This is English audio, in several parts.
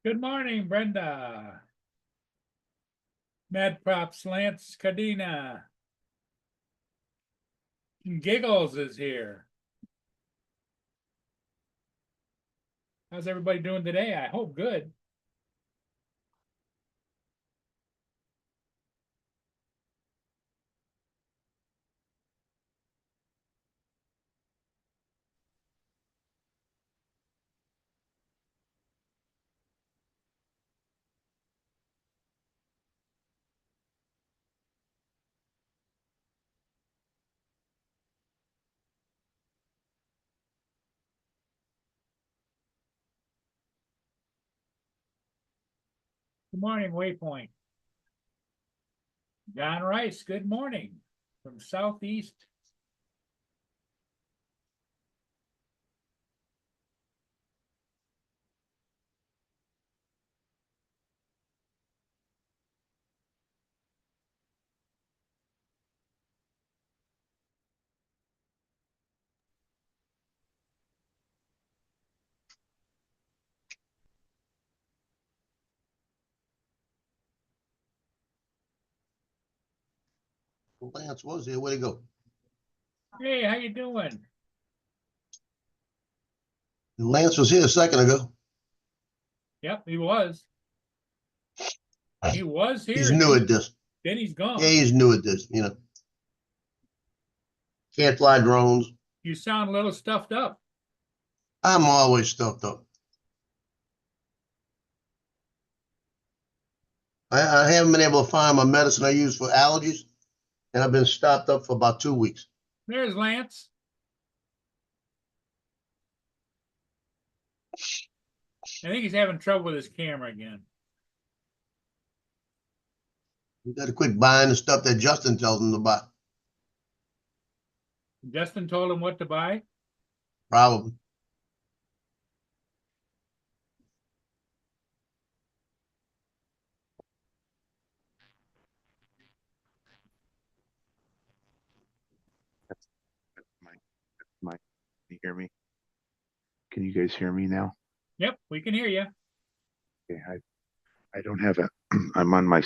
Good morning, Brenda. Mad Props, Lance Cadena. Giggles is here. How's everybody doing today? I hope good. Good morning, Waypoint. John Rice, good morning from Southeast. Lance was here. Where'd he go? Hey, how you doing? Lance was here a second ago. Yep, he was. He was here. He's new at this. Then he's gone. Yeah, he's new at this, you know. Can't fly drones. You sound a little stuffed up. I'm always stuffed up. I haven't been able to find my medicine I use for allergies, and I've been stopped up for about 2 weeks. There's Lance. I think he's having trouble with his camera again. You got to quit buying the stuff that Justin tells him to buy. Justin told him what to buy. Probably. Can you hear me? Can you guys hear me now? Yep, we can hear you. Okay, I don't have a I'm on my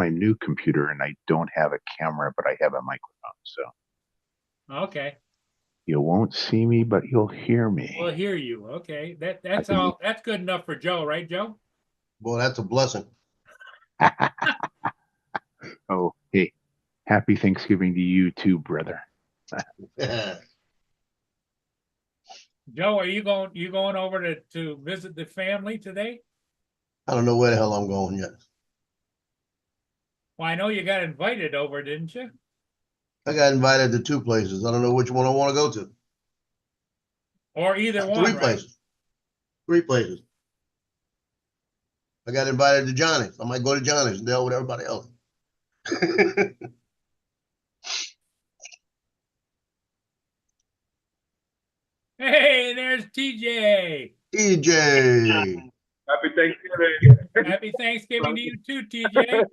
new computer and I don't have a camera, but I have a microphone, so Okay. you won't see me, but you'll hear me. We'll hear you. Okay. That's all. That's good enough for Joe, right, Joe? Boy, that's a blessing. Oh, hey, happy Thanksgiving to you too, brother. Joe, are you going over to visit the family today? I don't know where the hell I'm going yet. Well, I know you got invited over, didn't you? I got invited to 2 places. I don't know which one I want to go to. Or either one, 3 right? places. 3 places. I got invited to Johnny's. I might go to Johnny's and deal with everybody else. Hey, there's TJ. EJ. Happy Thanksgiving. Happy Thanksgiving to you too, TJ.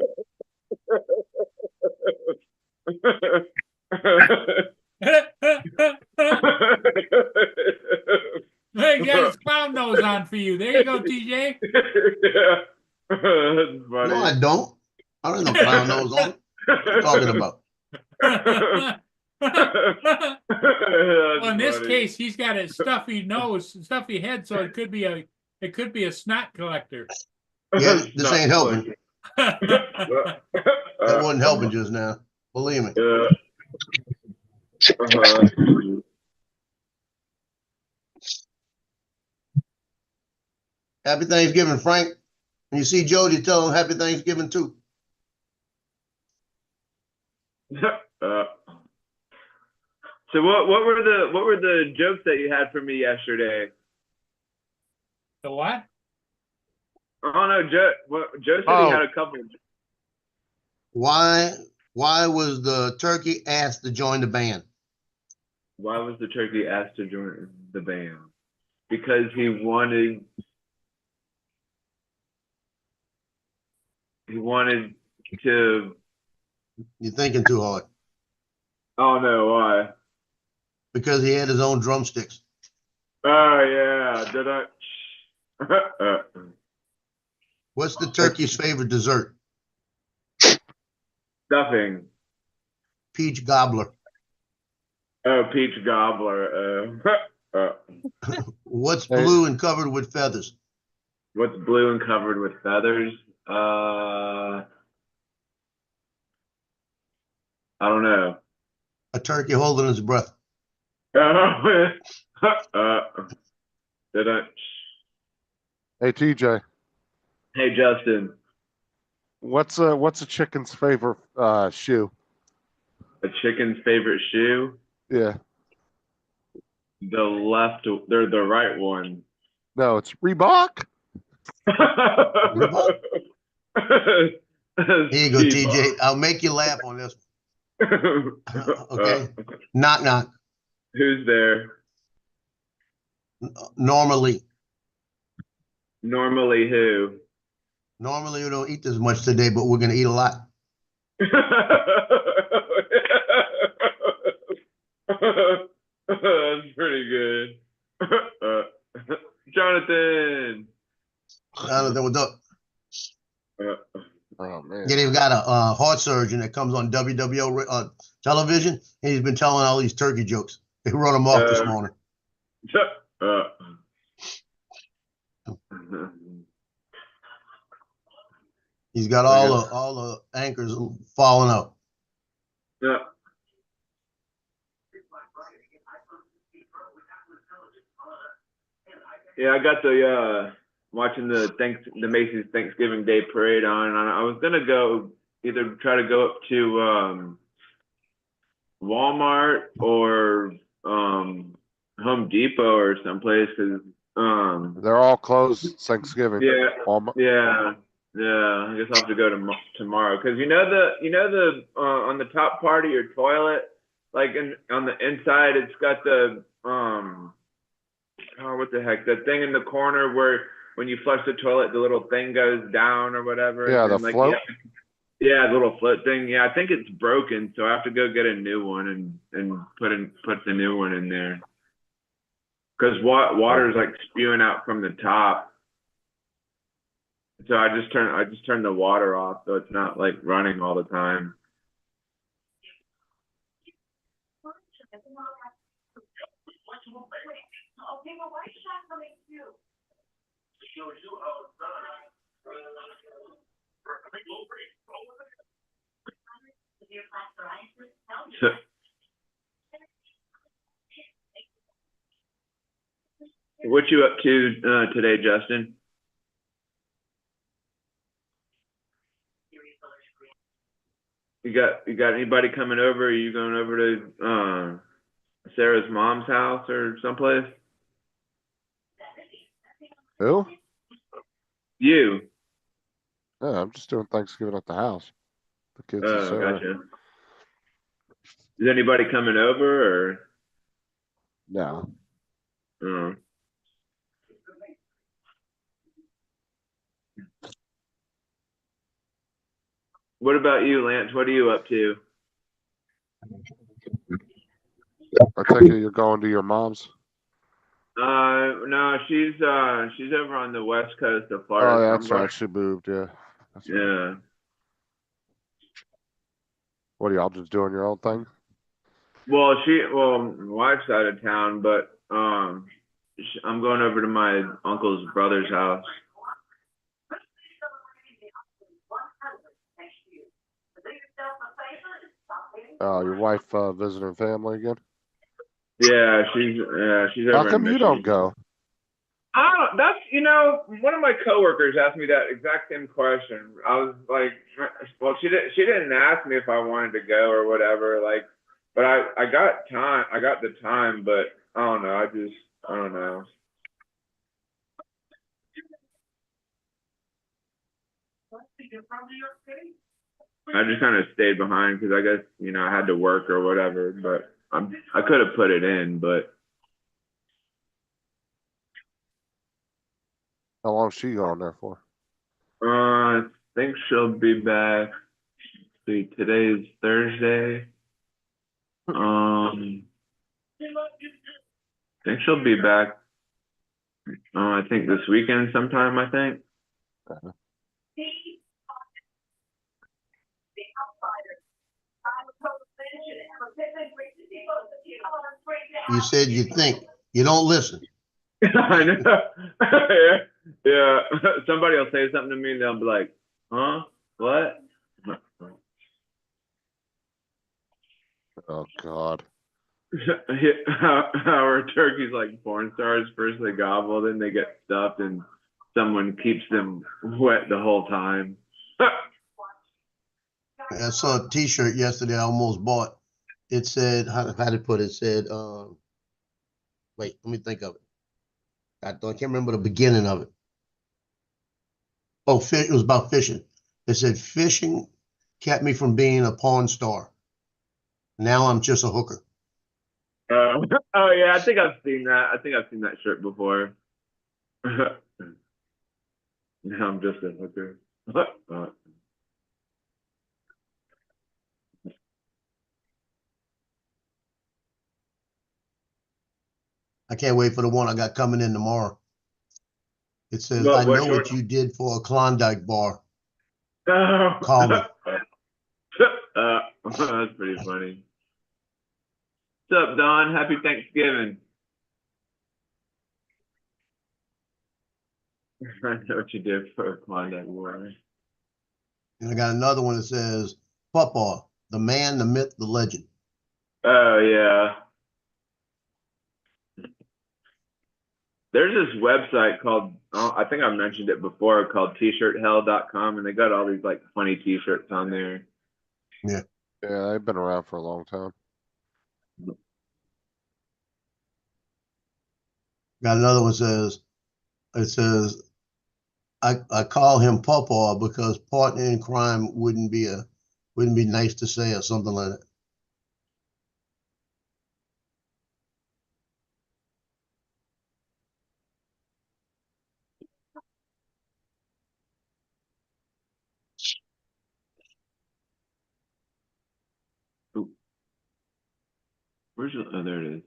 Hey, he got his clown nose on for you. There you go, TJ. Yeah. That's funny. No, I don't. I don't have no clown nose on. What are you talking about? Well, in this case, he's got a stuffy nose, stuffy head, so it could be a snot collector. Yeah, this ain't helping. That That wasn't helping just now. Believe me. Yeah. Happy Thanksgiving, Frank. When you see Jody, tell him Happy Thanksgiving too. So what were the jokes that you had for me yesterday? The what? Oh no, Joe said he had a couple. Why was the turkey asked to join the band? Why was the turkey asked to join the band? Because he wanted to. You're thinking too hard. Oh no, why? Because he had his own drumsticks. Oh yeah, did I? What's the turkey's favorite dessert? Stuffing. Peach gobbler. Oh, peach gobbler. What's Hey. blue and covered with feathers? What's blue and covered with feathers? I don't know. A turkey holding its breath. Did I? Hey, TJ, Hey, Justin. what's a chicken's favorite shoe? A chicken's favorite shoe? Yeah. The left. They're the right one. No, it's Reebok. Here you go, Steve. TJ. I'll make you laugh on this one. Okay. Knock, knock. Who's there? Normally Normally who? we don't eat this much today, but we're gonna eat a lot. That's pretty good. Jonathan. What's up? Oh man. Yeah, they've got a heart surgeon that comes on WWO television, and he's been telling all these turkey jokes. They wrote him off this morning. He's got all the anchors falling out. Yeah. Yeah, I got the watching the Macy's Thanksgiving Day Parade on, and I was gonna go either try to go up to Walmart or Home Depot or someplace because They're all closed Thanksgiving. yeah. Walmart. Yeah, I guess I'll have to go tomorrow because you know the on the top part of your toilet, like on the inside, it's got the what the heck, that thing in the corner where when you flush the toilet, the little thing goes down or whatever. Yeah, and the float. Yeah, the little float thing. Yeah, I think it's broken, so I have to go get a new one and put the new one in there because water's like spewing out from the top. So I just turn the water off so it's not like running all the time. So, what you up to today, Justin? You got anybody coming over? Are you going over to Sarah's mom's house or someplace? Who? You. Yeah, I'm just doing Thanksgiving at the house. The kids and Oh, Sarah. gotcha. Is anybody coming over or? No. Oh. What about you, Lance? What are you up to? I take it you're going to your mom's. No, she's over on the west coast of Florida. Oh, yeah, that's right. She moved. Yeah. That's right. Yeah. What are y'all just doing your own thing? Well, my wife's out of town, but I'm going over to my uncle's brother's house. Your wife visiting family again? Yeah, she's over. How come in you don't Michigan. go? That's one of my coworkers asked me that exact same question. I was like, well, she didn't ask me if I wanted to go or whatever, like, but I got the time, but I don't know. I don't know. I just kind of stayed behind because I guess I had to work or whatever, but I could have put it in, but How long is she going there for? I think she'll be back. See, today's Thursday. I think she'll be back. I think this weekend sometime. I think. You said you think. You don't listen. I know. Yeah, yeah. Somebody will say something to me and they'll be like, huh? What? Oh, God. Our turkeys like porn stars. First they gobble, then they get stuffed, and someone keeps them wet the whole time. I saw a T-shirt yesterday. I almost bought. It said, how did it put it? It said, wait, let me think of it. I can't remember the beginning of it. Oh, it was about fishing. It said, fishing kept me from being a porn star. Now I'm just a hooker. Oh yeah, I think I've seen that. I think I've seen that shirt before. Now I'm just a hooker. I can't wait for the one I got coming in tomorrow. It says, What- I what know what short? you did for a Klondike bar. Oh. Call me. That's pretty funny. What's up, Don? Happy Thanksgiving. I know what you did for a Klondike war. And I got another one that says, Pawpaw, the man, the myth, the legend. Oh yeah. There's this website called, I think I mentioned it before, called tshirthell.com, and they got all these like funny t-shirts on there. Yeah, they've been around for a long time. Got another one says, it says, I call him Pawpaw because partner in crime wouldn't be nice to say or something like that. Ooh. Where's the, oh, there it is.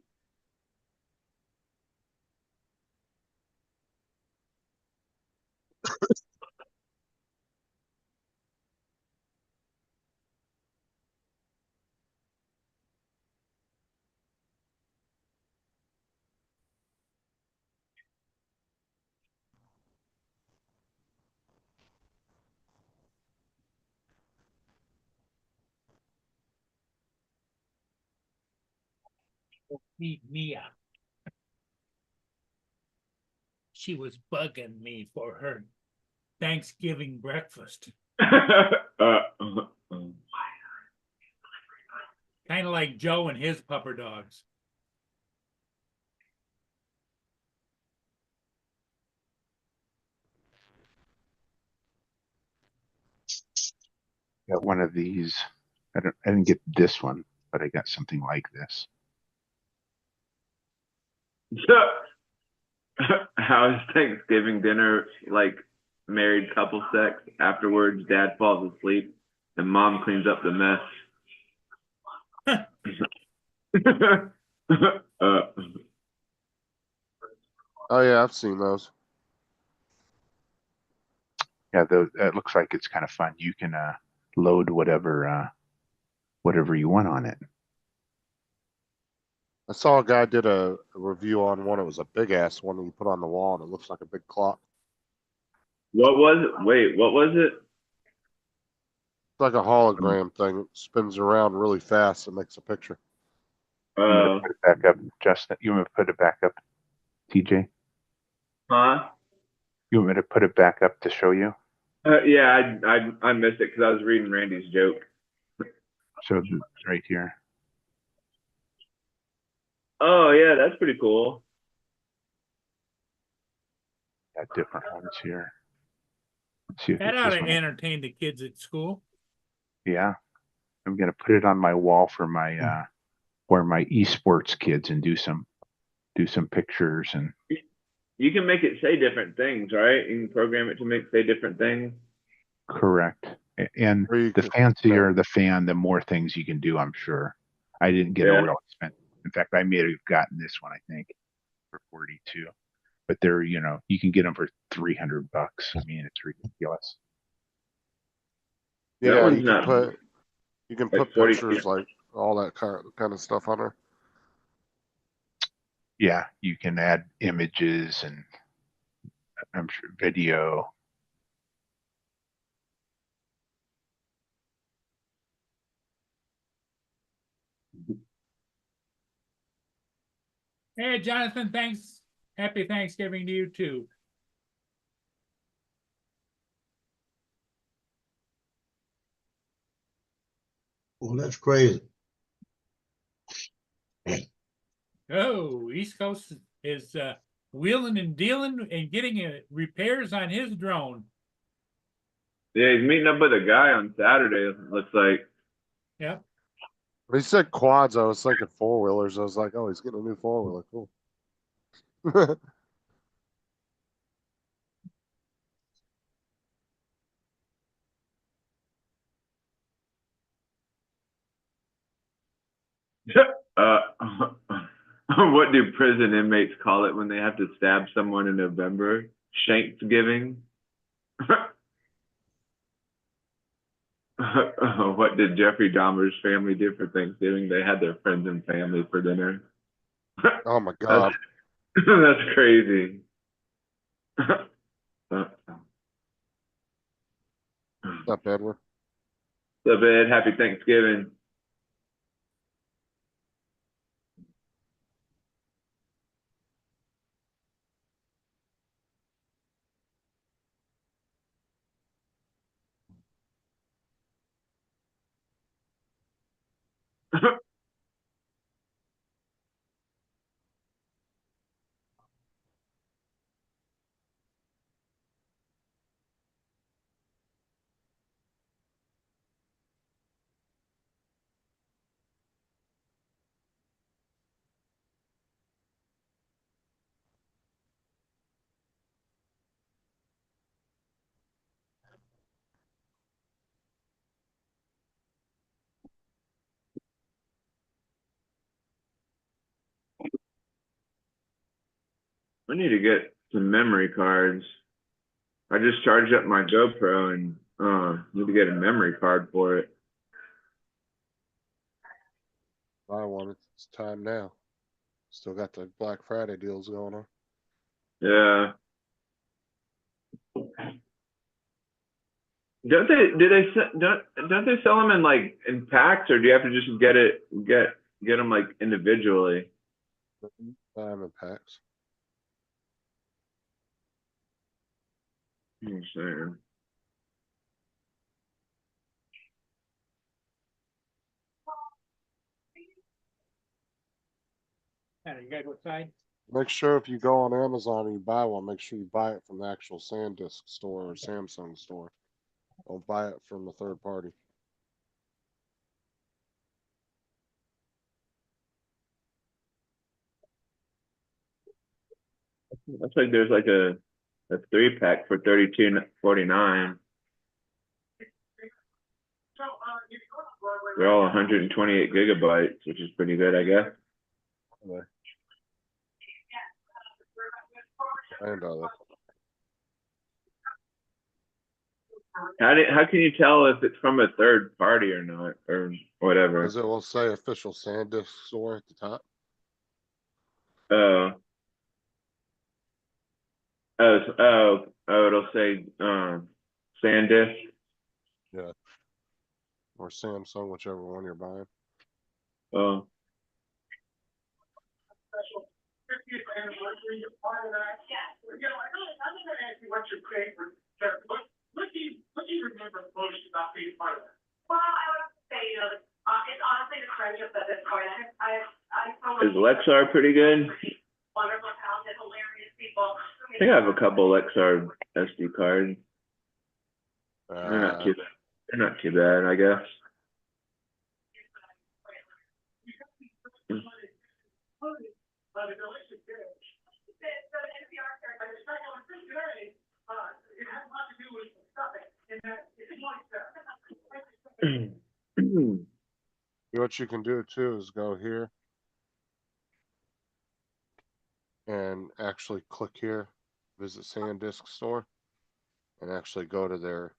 Meet Mia. She was bugging me for her Thanksgiving breakfast. Kind of like Joe and his pupper dogs. Got one of these. I didn't get this one, but I got something like this. How's Thanksgiving dinner like married couple sex? Afterwards, dad falls asleep and mom cleans up the mess. Oh, yeah, I've seen those. Yeah, it looks like it's kind of fun. You can load whatever you want on it. I saw a guy did a review on one. It was a big ass one that you put on the wall and it looks like a big clock. What was it? Wait, what was it? It's like a hologram thing. It spins around really fast and makes a picture. You want me to put it back up, Justin? You want me to put it back up, TJ? Huh? You want me to put it back up to show you? Yeah, I missed it because I was reading Randy's joke. So it's right here. Oh yeah, that's pretty cool. Got different ones here. Let's see if That it's ought this to one. entertain the kids at school. Yeah, I'm gonna put it on my wall for my where my esports kids and do some pictures and. You can make it say different things, right? You can program it to say different things. Correct. And the fancier the fan, the more things you can do, I'm sure. I didn't get a real expensive. In fact, I may have gotten this one, I think, for 42. But they're, you can get them for $300. I mean, it's ridiculous. Yeah, That you one's can not. You can Like put 40 pictures, like all that kind of stuff on there. Yeah, you can add images and I'm sure video. Hey, Jonathan, thanks. Happy Thanksgiving to you too. Well, that's crazy. Oh, East Coast is wheeling and dealing and getting repairs on his drone. Yeah, he's meeting up with a guy on Saturday. Looks like. Yep. When he said quads, I was thinking four wheelers. I was like, oh, he's getting a new four wheeler. Cool. Uh, what do prison inmates call it when they have to stab someone in November? Shanksgiving. What did Jeffrey Dahmer's family do for Thanksgiving? They had their friends and family for dinner. Oh my God. That's crazy. What's up, Edward? So bad. Happy Thanksgiving. I need to get some memory cards. I just charged up my GoPro and need to get a memory card for it. I want it. It's time now. Still got the Black Friday deals going on. Yeah. Don't they sell them in like in packs, or do you have to just get them like individually? Diamond packs. Sure. You gotta go outside. Make sure if you go on Amazon and you buy one, make sure you buy it from the actual SanDisk store or Samsung store. Don't buy it from the third party. Looks like there's like a 3-pack for $32.49. They're all 128 gigabytes, which is pretty good, I guess. And How can you tell if it's from a third party or not, or whatever? because it will say official SanDisk store at the top. Oh, it'll say SanDisk. Yeah. Or Samsung, whichever one you're buying. Oh. Is Lexar pretty good? I think I have a couple Lexar SD cards. They're not too bad. They're not too bad, I guess. What you can do too is go here and actually click here, visit SanDisk store, and actually go to their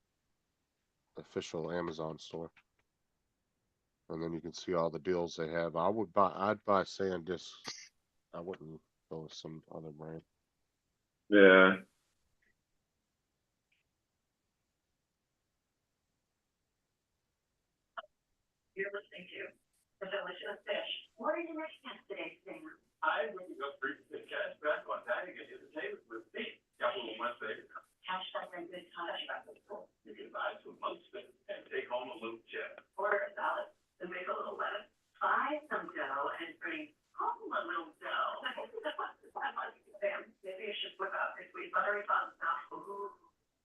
official Amazon store. And then you can see all the deals they have. I'd buy SanDisk. I wouldn't go with some other brand. Yeah. You're listening to The Delicious Fish. What are your next steps today, Sam? I wouldn't go free to cash back on that and get to the table with me. Got a little much later. Cash back and good time. You can buy some months and take home a little check. Order a salad and make a little lettuce. Buy some dough and bring home a little dough. Sam, maybe you should whip out this sweet buttery bun stuff. Ooh.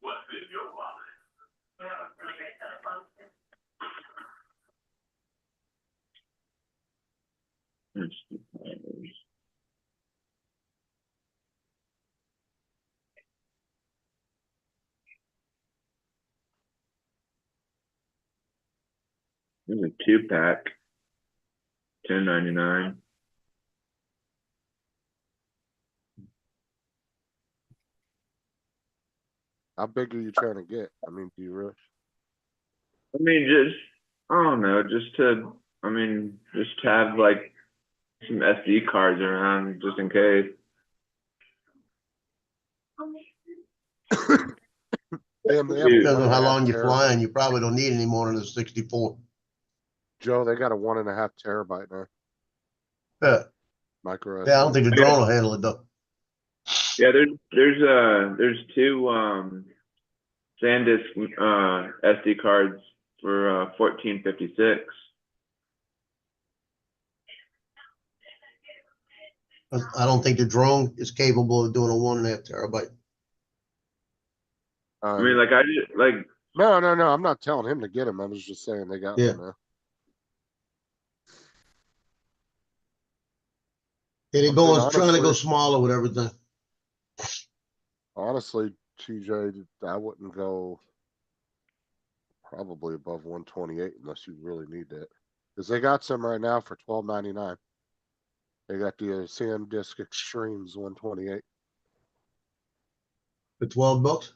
What's in your wallet? We have a really great set of buns. There's a 2-pack. $10.99. How big are you trying to get? I mean, do you really? I mean, just I don't know, just to have like some SD cards around just in case. Damn, they have Dude. Depends on how 1.5 long you're terabyte. flying. You probably don't need any more than a 64. Joe, they got a 1.5 terabyte now. Yeah, Micro I don't SD. think the drone will handle it though. Yeah, there's two SanDisk SD cards for $14.56. I don't think the drone is capable of doing a 1.5 terabyte. I mean, like I just like No, I'm not telling him to get him. I was just saying they got Yeah. one now. Yeah, they're Well, going, trying to go honestly- smaller with everything. Honestly, TJ, I wouldn't go probably above 128 unless you really need that. Because they got some right now for $12.99. They got the SanDisk Extremes 128 For $12.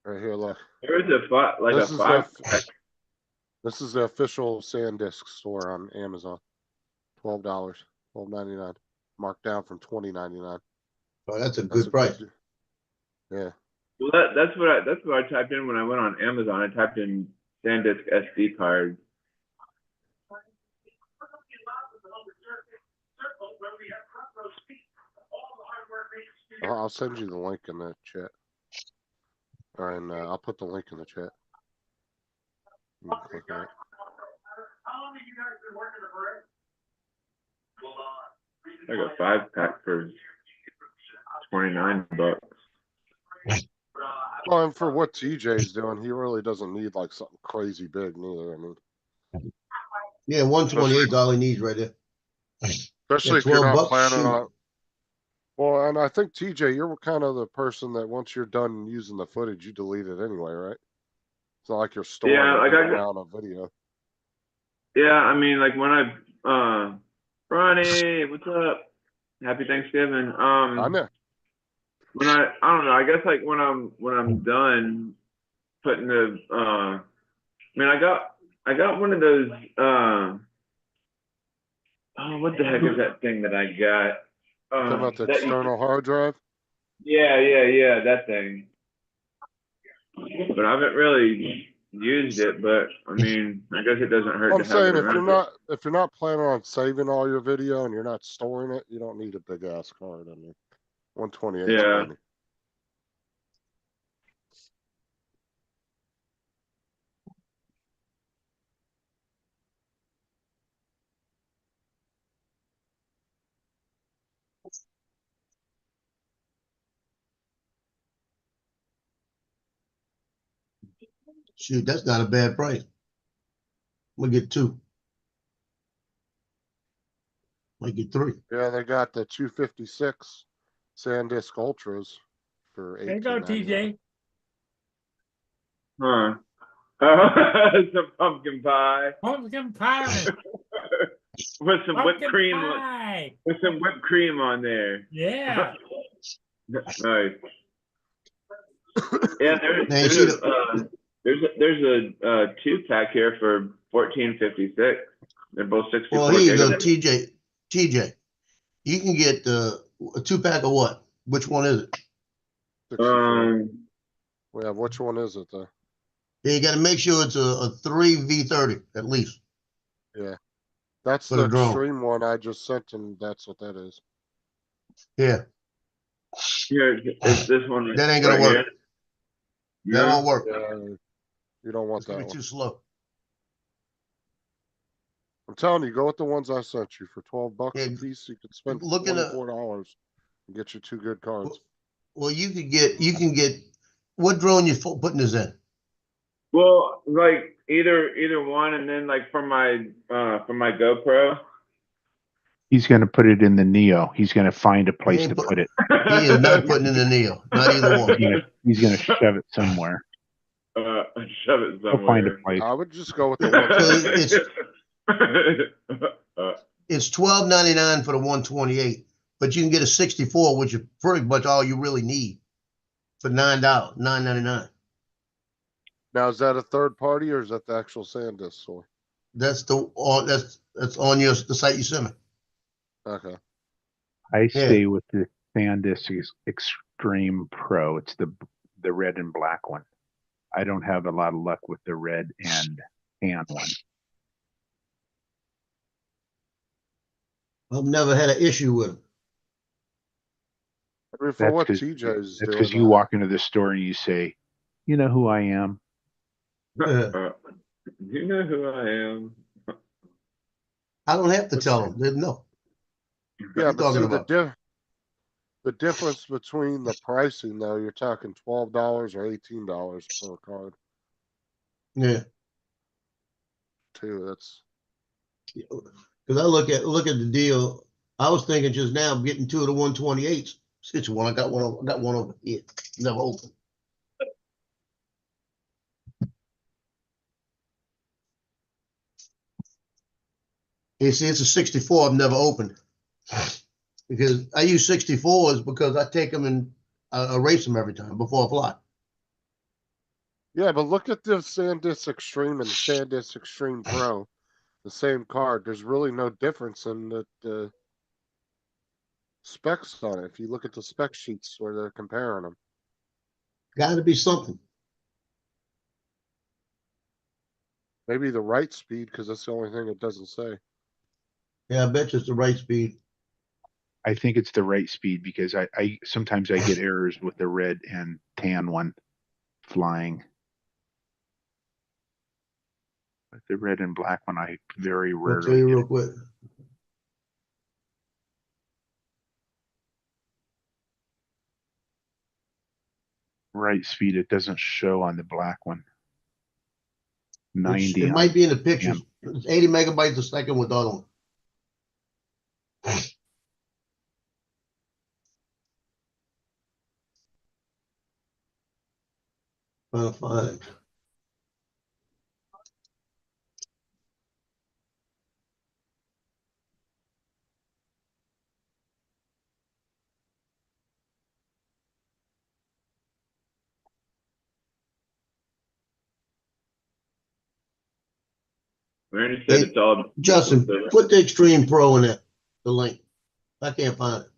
right here. Look, there was a this is the official SanDisk store on Amazon. $12, $12.99, marked down from $20.99. Oh, that's a That's good price. Yeah. Well, that's what I typed in when I went on Amazon. I typed in SanDisk SD card. I'll send you the link in the chat. And I'll put the link in the chat. You can click on it. I got 5-pack for $29. Well, and for what TJ's doing, he really doesn't need like something crazy big neither. I mean, Yeah, 128 is all he needs right there. especially if 12 you're not bucks, planning shoot. on. Well, and I think TJ, you're kind of the person that once you're done using the footage, you delete it anyway, right? It's not like you're storing Yeah, like it down a video. Yeah, I mean, like when Ronnie, what's up? Happy Thanksgiving. I know. When I don't know, I guess like when I'm done putting the I mean I got one of those oh, what the heck is that thing that I got? Talking about the that you- external hard drive. yeah, that thing. But I haven't really used it, but I mean, I guess it doesn't hurt I'm to have saying it if you're around. not planning on saving all your video and you're not storing it, you don't need a big ass card. I mean, 128. is Yeah. plenty. Shoot, that's not a bad price. We'll get 2. Might get 3. Yeah, they got the 256 SanDisk Ultras for There you go, $18.99. TJ. Huh. It's a pumpkin pie. Pumpkin pie. With some whipped Pumpkin cream pie. with some whipped cream on there. Yeah. Nice. Yeah, Now, you see There's a 2-pack here for $14.56. They're both 64 Well, here you go, gigabytes. TJ. You can get a 2-pack of what? Which one is it? 64. Yeah, which one is it though? Yeah, you got to make sure it's a 3 V30 at least. Yeah. That's For the the drone. extreme one I just sent, and that's what that is. Yeah, Here, it's this one. that ain't gonna work. Here. That won't work. You don't want It's gonna that be one. too slow. I'm telling you, go with the ones I sent you for $12 Yeah, a piece. You could spend look at the- $24 and get you 2 good cards. Well, you can get what drone you putting this in? Well, like either one, and then like for my GoPro. He's going to put it in the Neo. He's going to find a place ain't to put- put it. He is not putting in the Neo. Not either one. He's going to shove it somewhere. Shove it He'll find a somewhere. place. I would just go with the ones. It's $12.99 for the 128, but you can get a 64, which is pretty much all you really need for $9.99. Now, is that a third party or is that the actual SanDisk store? That's that's on the site you sent me. Okay. I stay with the SanDisk Extreme Pro. It's the red and black one. I don't have a lot of luck with the red and tan one. I've never had an issue with them. I mean, for what TJ's That's doing. because you walk into the store and you say, "You know who I am." You know who I am. I don't have to tell them. They know. Yeah, but see, about? the difference between the pricing though, you're talking $12 or $18 per card Yeah, too. That's because I look at the deal. I was thinking just now getting 2 of the 128s. Stitch one. I got one over here. Never opened. You see, it's a 64 I've never opened. Because I use 64s because I take them and I erase them every time before I fly. yeah, but look at the SanDisk Extreme and the SanDisk Extreme Pro, the same card. There's really no difference in the specs on it. If you look at the spec sheets where they're comparing them, Got to be something. maybe the right speed because that's the only thing it doesn't say. Yeah, I bet you it's the right speed. I think it's the right speed because I sometimes I get errors with the red and tan one flying. But the red and black one, I very I'll tell rarely you get real it. quick. Right speed. It doesn't show on the black one. 90. It on- might be in the pictures. It's 80 megabytes a second with the other one. Trying to find it. Randy said Hey, it's all. Justin, put the Extreme Pro in it. The link. I can't find it.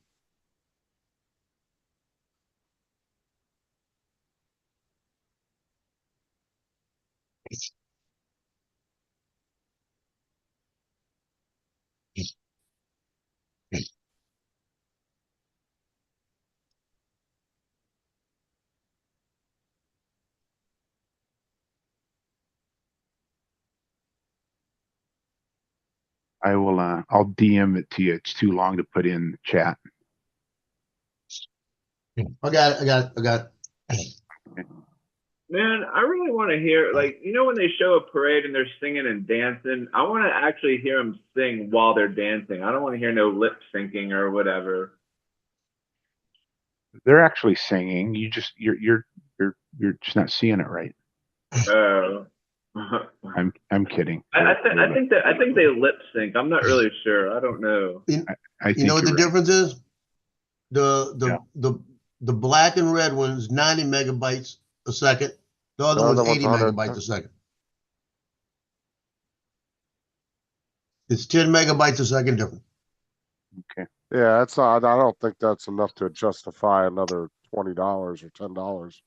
I will. I'll DM it to you. It's too long to put in chat. I got it. Man, I really want to hear, like, you know, when they show a parade and they're singing and dancing, I want to actually hear them sing while they're dancing. I don't want to hear no lip syncing or whatever. They're actually singing. You're just not seeing it right. Oh. I'm kidding. I think they lip sync. I'm not really sure. I don't know. I think You know what the you're right. difference is? The black and red one's 90 megabytes a second, The other The one's other one's 80 100. megabytes a second. It's 10 megabytes a second difference. Okay. Yeah, that's not, I don't think that's enough to justify another $20 or $10.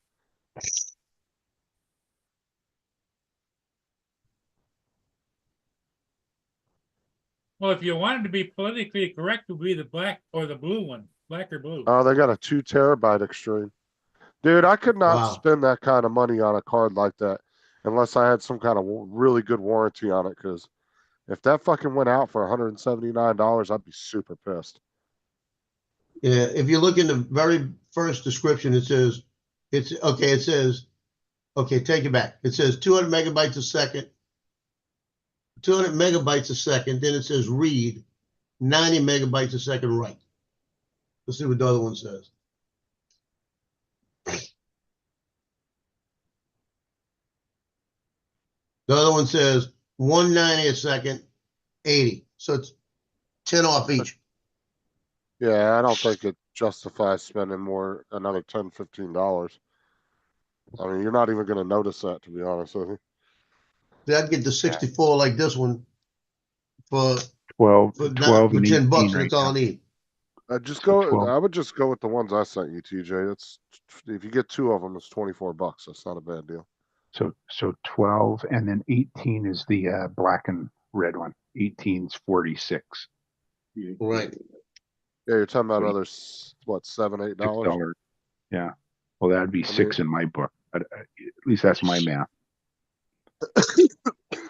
Well, if you wanted to be politically correct, it would be the black or the blue one, black or blue. Oh, they got a 2 terabyte extreme. Dude, I could not Wow. spend that kind of money on a card like that unless I had some kind of really good warranty on it. Because if that fucking went out for $179, I'd be super pissed. Yeah, if you look in the very first description, it says, okay, take it back. It says 200 megabytes a second, 200 megabytes a second. Then it says read 90 megabytes a second write. Let's see what the other one says. The other one says 190 a second, 80. So it's 10 off each. Yeah, I don't think it justifies spending more, another $10, $15. I mean, you're not even going to notice that, to be honest with you. See, I'd get the 64 like this one for 12 for and 10 18 bucks, and right that's all I now. need. So 12. I would just go with the ones I sent you, TJ. It's if you get 2 of them, it's $24. That's not a bad deal. So 12 and then 18 is the black and red one. 18's 46. Right. Yeah, you're talking about So another what, $7, $8? $6. Yeah. Well, that'd be I 6 in my book. At least that's my math.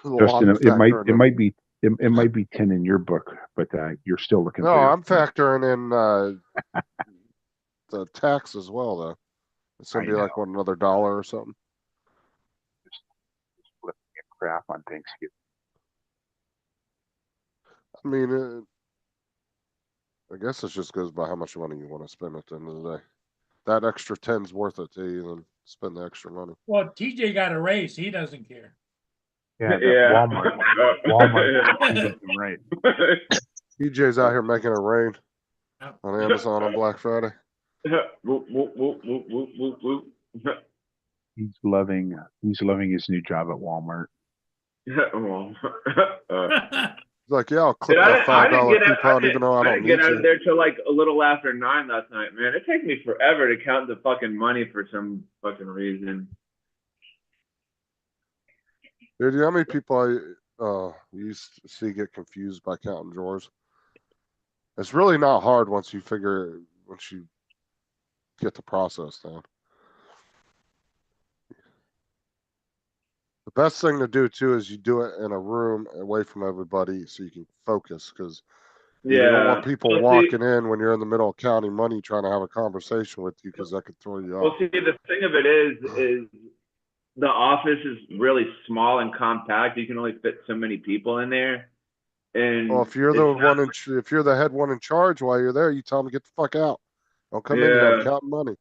Well, I'm Justin, it factoring in- might be 10 in your book, but you're still looking. No, for your I'm factoring in the tax as well, though. It's gonna I be like what, another $1 or something. just flipping crap on Thanksgiving. I mean, I guess it just goes by how much money you want to spend at the end of the day. That extra 10's worth it to you, then spend the extra money. Well, TJ got a raise. He doesn't care. Yeah, Yeah. Walmart. You got them right. TJ's out here making it rain on Amazon on Black Friday. Whoop, whoop, whoop, whoop, whoop, whoop, whoop. He's loving his new job at Walmart. Well, He's like, yeah, I'll clip dude, that $5 coupon even though I don't didn't need get out of to. there till like a little after 9 last night, man. It takes me forever to count the fucking money for some fucking reason. Dude, you know how many people I used to see get confused by counting drawers? It's really not hard once you get the process down. The best thing to do too is you do it in a room away from everybody so you can focus, because you don't want people Well, walking in when you're in the middle of counting money trying to have a conversation with you, because that could throw you Well, off. see, the thing of it is the office is really small and compact. You can only fit so many people in there. And Well, if you're if you're the head one in charge while you're there, you tell them to get the fuck out. Don't come in here. I'm counting money.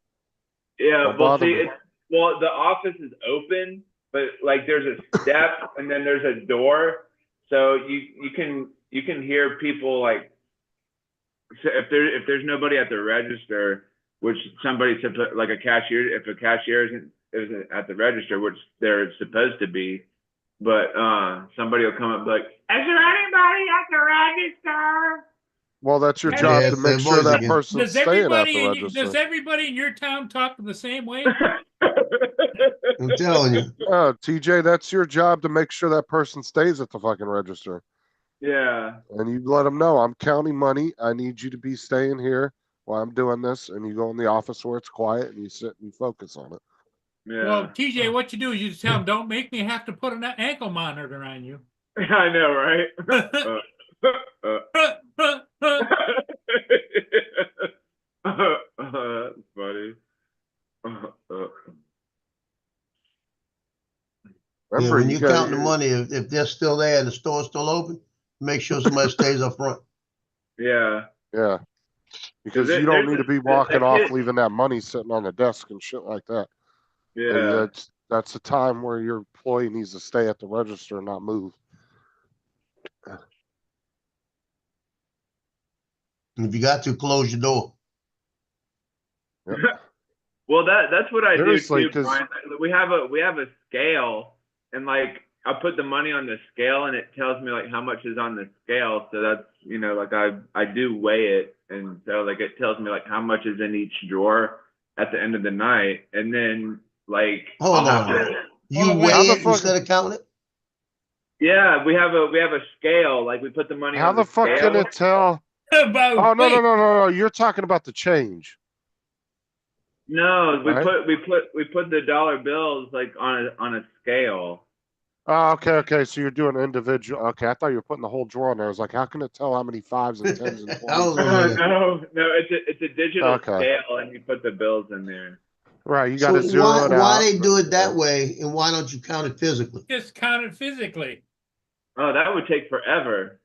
Yeah, Don't well, bother see, me. the office is open, but like there's a step and then there's a door, so you can hear people like, so if there's nobody at the register, which somebody like a cashier, if a cashier isn't at the register, which they're supposed to be, but somebody will come up and be like, is there anybody at the register? Well, that's your Yeah, job it's to make that sure voice that again. person's Does staying at the everybody register. in your town talk the same way? I'm telling you. TJ, that's your job to make sure that person stays at the fucking register. Yeah. And you let them know, I'm counting money. I need you to be staying here while I'm doing this. And you go in the office where it's quiet and you sit and focus on it. Yeah. Well, TJ, what you do is you just tell them, don't make me have to put an ankle monitor on you. I know, right? That's funny. Yeah, Remember, when you you got count the money, if they're still there and the store's still open, make sure somebody stays up front. Yeah. Yeah. Because There- you don't there's need to be that walking off, kid- leaving that money sitting on the desk and shit like that. And Yeah. that's the time where your employee needs to stay at the register and not move. And if you got to, close your door. Yep. Well, that's what I Seriously, do too, 'cause- Brian. We have a scale, and like I put the money on the scale, and it tells me like how much is on the scale. So that's like I do weigh it, and so like it tells me like how much is in each drawer at the end of the night, and then like Hold I'll have on. to- You How weigh the it fuck- instead of counting it? yeah, we have a scale. Like we put the money How on the fuck scale. can it tell? About Oh, no, weight. no. You're talking about the change. No, Right. we put the dollar bills like on a scale. Oh, okay. So you're doing individual. Okay, I thought you were putting the whole drawer in there. I was like, how can it tell how many 5s and 10s and 20s? I was wondering that. No, it's a digital Okay. scale, and you put the bills in there. Right, you got to So zero why it out. why they do it that way, and why don't you count it physically? Just count it physically. Oh, that would take forever.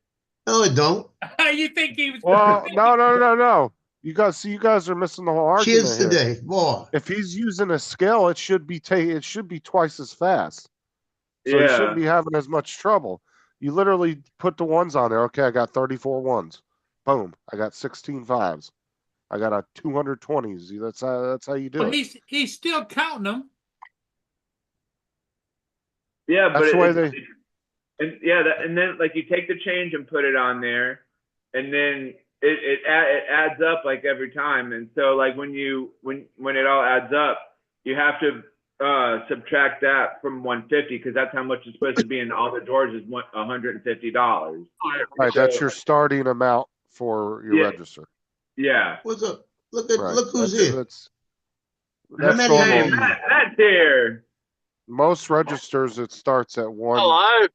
No, it don't. You think he was? Well, no. You guys are missing the whole argument Kids here. today, boy. If he's using a scale, it should be twice as fast. So he Yeah. shouldn't be having as much trouble. You literally put the ones on there. Okay, I got 34 ones. Boom. I got 16 5s. I got a 220s. That's how you do Well, it. he's still counting them. Yeah, but That's the way and then like you take the change and put it on there, and then it adds up like every time. And so like when it all adds up, you have to subtract that from 150 because that's how much it's supposed to be in all the drawers is $150. Right, that's your starting amount for your Yeah. register. Yeah. What's up? Look Right. who's that's, here. That's Matt, normal. Hey, Matt's here. Most registers, it starts at Hello.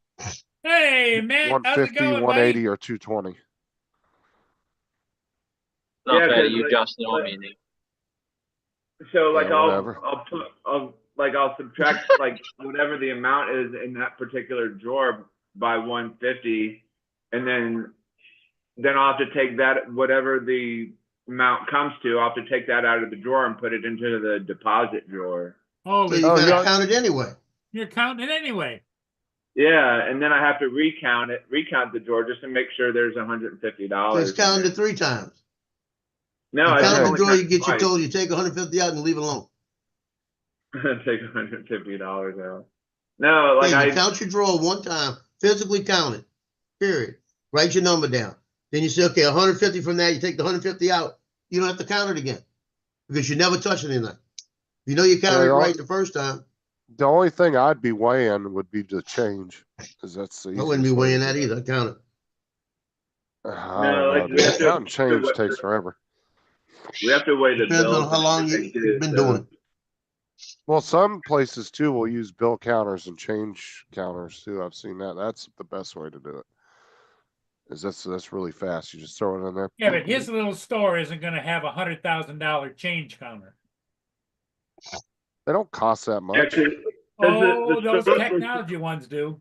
Hey, Matt, how's it 150, going, 180, buddy? or 220. Not Yeah, bad. 'cause, You like- Justin on me there. So like Yeah, whatever. I'll subtract like whatever the amount is in that particular drawer by 150, and then I'll have to take that whatever the amount comes to. I'll have to take that out of the drawer and put it into the deposit drawer. Oh, So you Oh, gotta yeah. count it anyway. you're counting it anyway. Yeah, and then I have to recount the drawer just to make sure there's $150. So it's counted 3 times. No, You I count just the only drawer, count you get your twice. total, you take 150 out and leave it alone. Take $150 out. No, like Yeah, you I count your drawer one time, physically count it. Period. Write your number down. Then you say, okay, 150 from that, you take the 150 out. You don't have to count it again because you never touch anything. You know you counted it Yeah, right the first time. The only thing I'd be weighing would be the change, because that's the I wouldn't be easiest way weighing to that do it. either. Count it. I No, don't like, know, we dude. have to- Counting change takes forever. we have to weigh the Depends bills. on how and long everything, you've too, been so- doing it. Well, some places too will use bill counters and change counters too. I've seen that. That's the best way to do it. That's really fast. You just throw it in there. Yeah, but his little store isn't going to have $100,000 change counter. They don't cost that Yeah, much. 'cause Oh, the those store- technology ones do.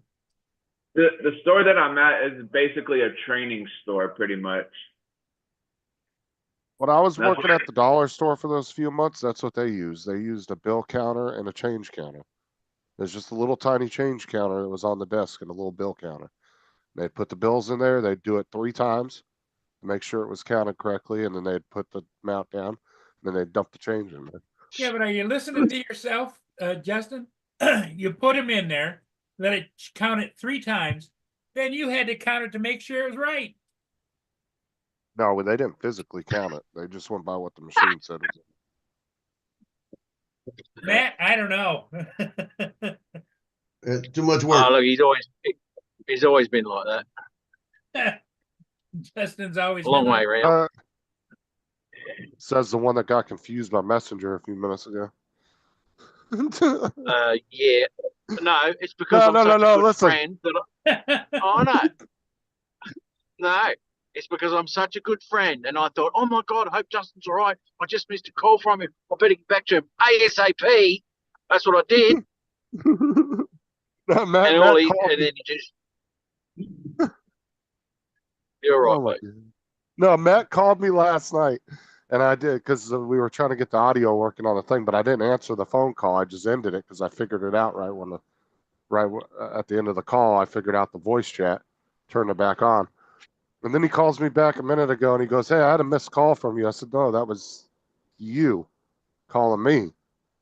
the store that I'm at is basically a training store, pretty much. When I was That's working at the dollar store for those few months, that's what they used. They used a bill counter and a change counter. There's just a little tiny change counter that was on the desk and a little bill counter. They'd put the bills in there. They'd do it 3 times to make sure it was counted correctly, and then they'd put the amount down, and then they'd dump the change in there. Yeah, but are you listening to yourself, Justin? You put him in there, let it count it 3 times, then you had to count it to make sure it was right. No, they didn't physically count it. They just went by what the machine said. It was. Matt, I don't know. It's too much work. Oh, look, he's always been like that. Justin's always A long been way like- around. Says the one that got confused by Messenger a few minutes ago. Yeah. No, it's because No, I'm no, such no, a good listen. friend that oh no. No. It's because I'm such a good friend, and I thought, oh my God, I hope Justin's all right. I just missed a call from him. I better get back to him ASAP. That's what I did. No, Matt, and all Matt he, called and me. then he just. You're right, Oh my mate. God. No, Matt called me last night, and I did because we were trying to get the audio working on the thing, but I didn't answer the phone call. I just ended it because I figured it out at the end of the call. I figured out the voice chat, turned it back on, and then he calls me back a minute ago, and he goes, "Hey, I had a missed call from you." I said, "No, that was you calling me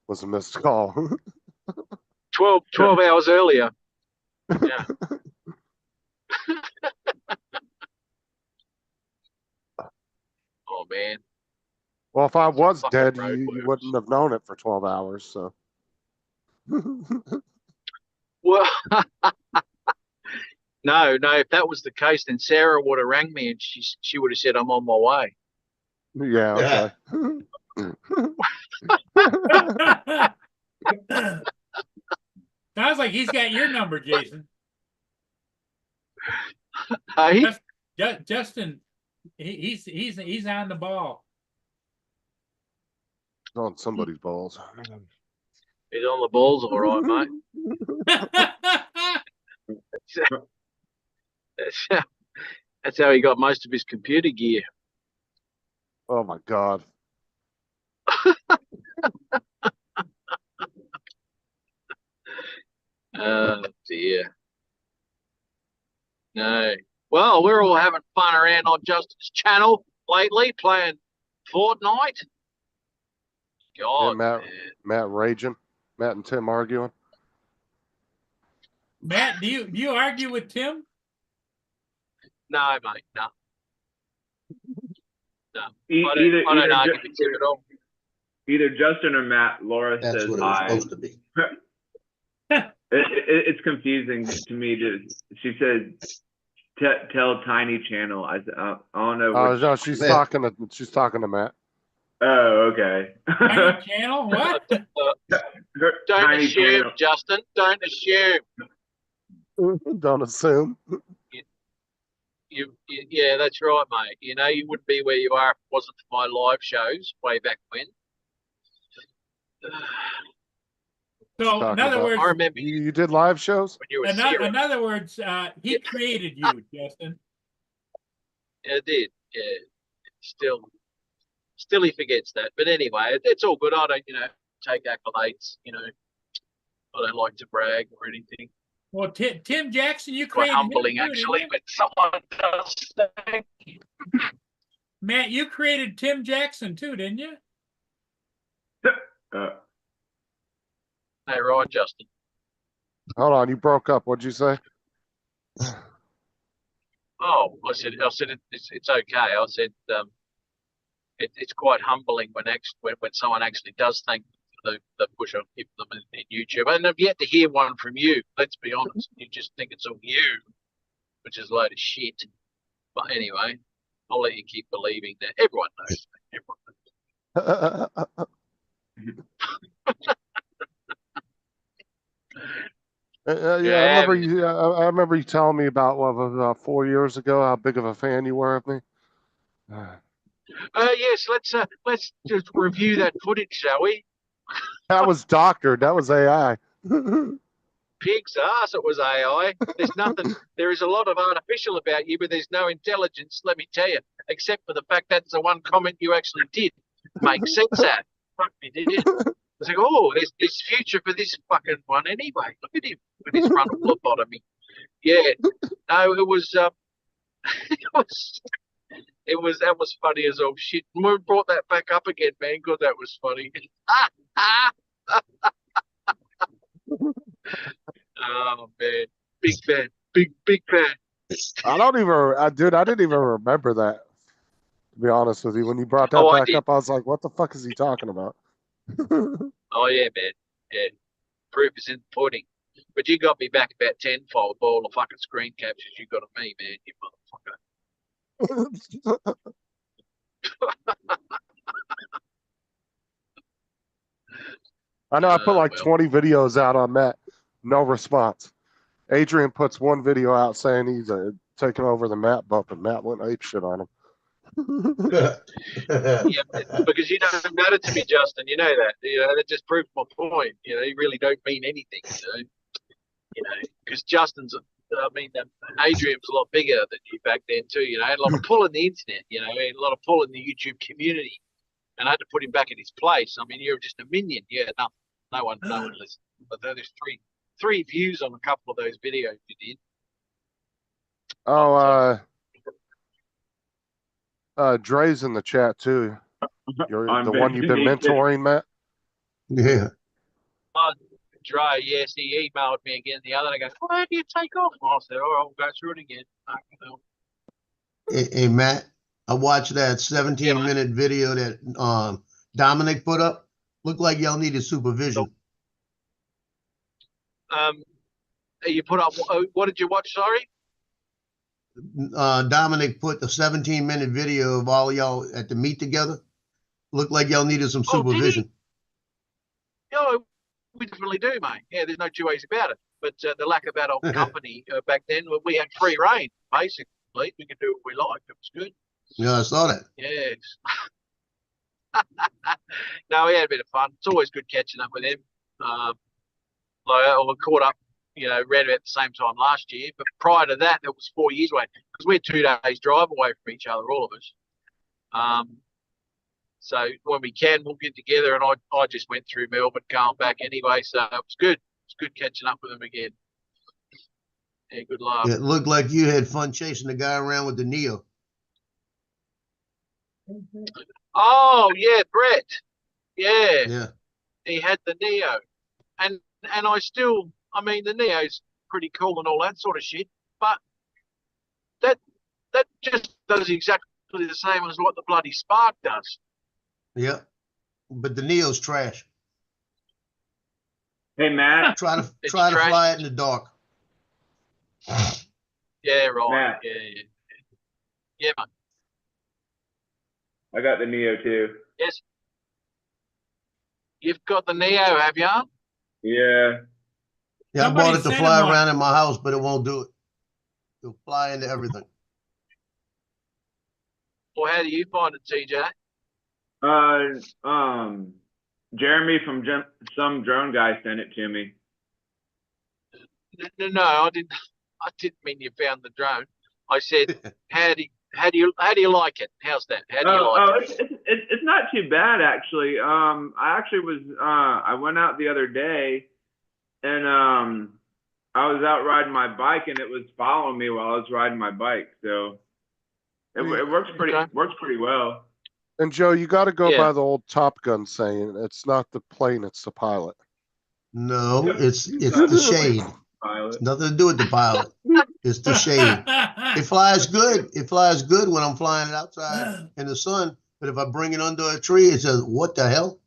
was a missed call. 12 hours earlier. Yeah. Oh man. Well, if I was Fucking dead, road you works. wouldn't have known it for 12 hours. So. Well, no. If that was the case, then Sarah would have rang me and she would have said, "I'm on my way." Yeah. Okay. Sounds like he's got your number, Jason. Hey, Justin, he's on the ball. On somebody's balls. he's on the balls, all right, mate. That's how he got most of his computer gear. Oh my God. Oh dear. No. Well, we're all having fun around on Justin's channel lately, playing Fortnite. God, Yeah, man. Matt raging. Matt and Tim arguing. Matt, do you argue with Tim? No, mate, no. I Either don't argue with Tim at all. either Justin or Matt. Laura That's says what it was hi. supposed to be. It's confusing to me. She said, "Tell Tiny Channel." I don't know. Oh which- no, she's Matt. talking to Matt. Oh, okay. Tiny channel? What? Her Don't Tiny assume, Channel. Justin. Don't assume. Don't assume. Yeah, that's right, mate. You know, you wouldn't be where you are if it wasn't for my live shows way back when. So in Talking other about- words, I remember You did live shows? when you were in serious. other words, he created you, Justin. Yeah, it did. Yeah. Still he forgets that. But anyway, it's all good. I don't, take accolades. I don't like to brag or anything. Well, Tim Jackson, you Quite created him humbling, too, didn't actually, you? when someone does thank you. Matt, you created Tim Jackson too, didn't you? Hey, right, Justin. Hold on, you broke up. What'd you say? Oh, I said it's okay. I said it's quite humbling when someone actually does thank them for the push I've given them in YouTube. And I've yet to hear one from you. Let's be honest. You just think it's all you, which is a load of shit. But anyway, I'll let you keep believing that. Everyone knows. Everyone knows. Yeah, I remember you telling me about 4 years ago how big of a fan you were of me. Yes, let's just review that footage, shall we? That was doctored. That was AI. Pig's ass, it was AI. There's nothing. There is a lot of artificial about you, but there's no intelligence. Let me tell you, except for the fact that's the one comment you actually did make sense at. Fuck me, did you? It's like, oh, there's future for this fucking one anyway. Look at him with his frontal lobotomy. Yeah, no, it was that was funny as all shit. We brought that back up again, man. God, that was funny. Oh man, big fan, big fan. Dude, I didn't even remember that. To be honest with you, when you brought that I back did. up, I was like, "What the fuck is he talking about?" Oh yeah, man. Yeah, proof is in the pudding. But you got me back about tenfold for all the fucking screen captures you got of me, man. You motherfucker. I know I put like well. 20 videos out on that. No response. Adrian puts one video out saying he's taking over the Matt bump, and Matt went ape shit on him. Yeah, because you don't matter to me, Justin. You know that. That just proves my point. You really don't mean anything. Because Justin's. Adrian was a lot bigger than you back then too. Had a lot of pull in the internet. Had a lot of pull in the YouTube community, and I had to put him back in his place. I mean, you're just a minion. Yeah, no one listened. But there's three views on a couple of those videos you did. Oh, Dre's in the chat too. You're On the one you've been vacation. mentoring, Matt. Yeah. Dre, yes, he emailed me again the other day. Goes, well, how do you take off? I said, all right, we'll go through it again. Hey, Matt, I watched that 17-minute video that Dominic put up. Looked like y'all needed supervision. You put up, what did you watch? Sorry? Dominic put a 17-minute video of all y'all at the meet together. Looked like y'all needed some Oh, did he? supervision. Yeah, we definitely do, mate. Yeah, there's no two ways about it. But the lack of adult company back then, we had free reign, basically. We could do what we liked. It was good. Yeah, I saw that. Yes. No, we had a bit of fun. It's always good catching up with him. We caught up, around about the same time last year. But prior to that, it was 4 years away because we're 2 days drive away from each other, all of us. So when we can, we'll get together. And I just went through Melbourne, going back anyway. So it was good. It's good catching up with him again. Yeah, good laugh. It looked like you had fun chasing the guy around with the Neo. Oh yeah, Brett. Yeah, Yeah. he had the Neo, and I mean, the Neo's pretty cool and all that sort of shit. But that just does exactly the same as what the bloody Spark does. Yeah. But the Neo's trash. Hey, Matt. Try to It's fly trash. it in the dark. Yeah, right. Matt. Yeah, mate. I got the Neo too. Yes. You've got the Neo, have you? Yeah. Yeah, I Somebody bought it to sent fly him one. around in my house, but it won't do it. It'll fly into everything. Or how do you find it, TJ? Jeremy from some drone guy sent it to me. No, I didn't. I didn't mean you found the drone. I said, how do you like it? How's that? How do you like it? It's not too bad actually. I actually was I went out the other day, and I was out riding my bike, and it was following me while I was riding my bike. So it works pretty well. And Joe, you got to go Yeah. by the old Top Gun saying, it's not the plane, it's the pilot. No, Yep. it's the shade. Pilot. It's nothing to do with the pilot. It's the shade. It flies good. It flies good when I'm flying it outside in the sun. But if I bring it under a tree, it says, "What the hell?"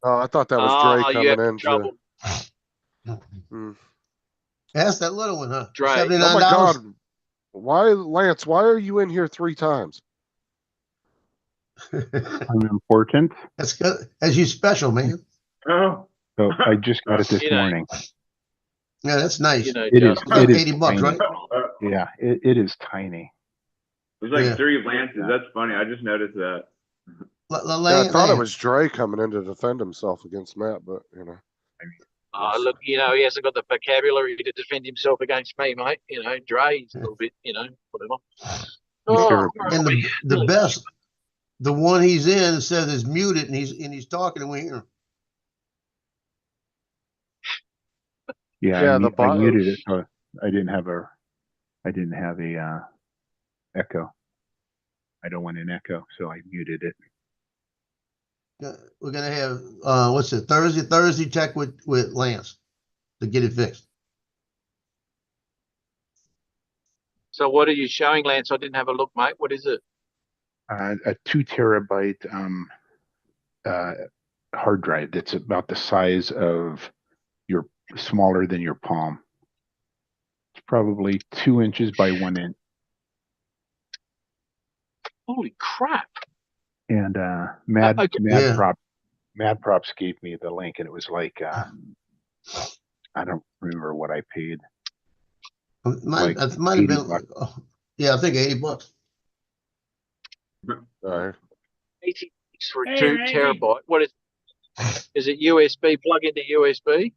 Oh, I thought that was Dre you have coming in. trouble. That's that little one, huh? Dre. Oh $79. my God. Lance, why are you in here 3 times? I'm important. That's good. As you special, man. Oh. So I just got it this You know. morning. Yeah, that's nice. It is. It's like It is 80 bucks, tiny. right? Yeah, it is tiny. There's like Yeah. 3 Lances. That's funny. I just noticed that. Yeah, I thought it was Dre coming in to defend himself against Matt, but Look, he hasn't got the vocabulary to defend himself against me, mate. Dre's a little bit, whatever. Sure. And the best, the one he's in says it's muted, and he's talking, and we hear him. Yeah, Yeah, I muted it, so I didn't have a echo. I don't want an echo, so I muted it. We're gonna have what's it? Thursday check with Lance to get it fixed. So what are you showing, Lance? I didn't have a look, mate. What is it? A 2 terabyte hard drive that's about the size of smaller than your palm. It's probably 2 inches by 1 inch. Holy crap! And Mad Yeah. Props gave me the link, and it was like I don't remember what I paid. It might have 80 been. bucks. Yeah, I think $80. all right. 80 for a Hey, 2 Randy. terabyte. What is it? USB? Plug into USB?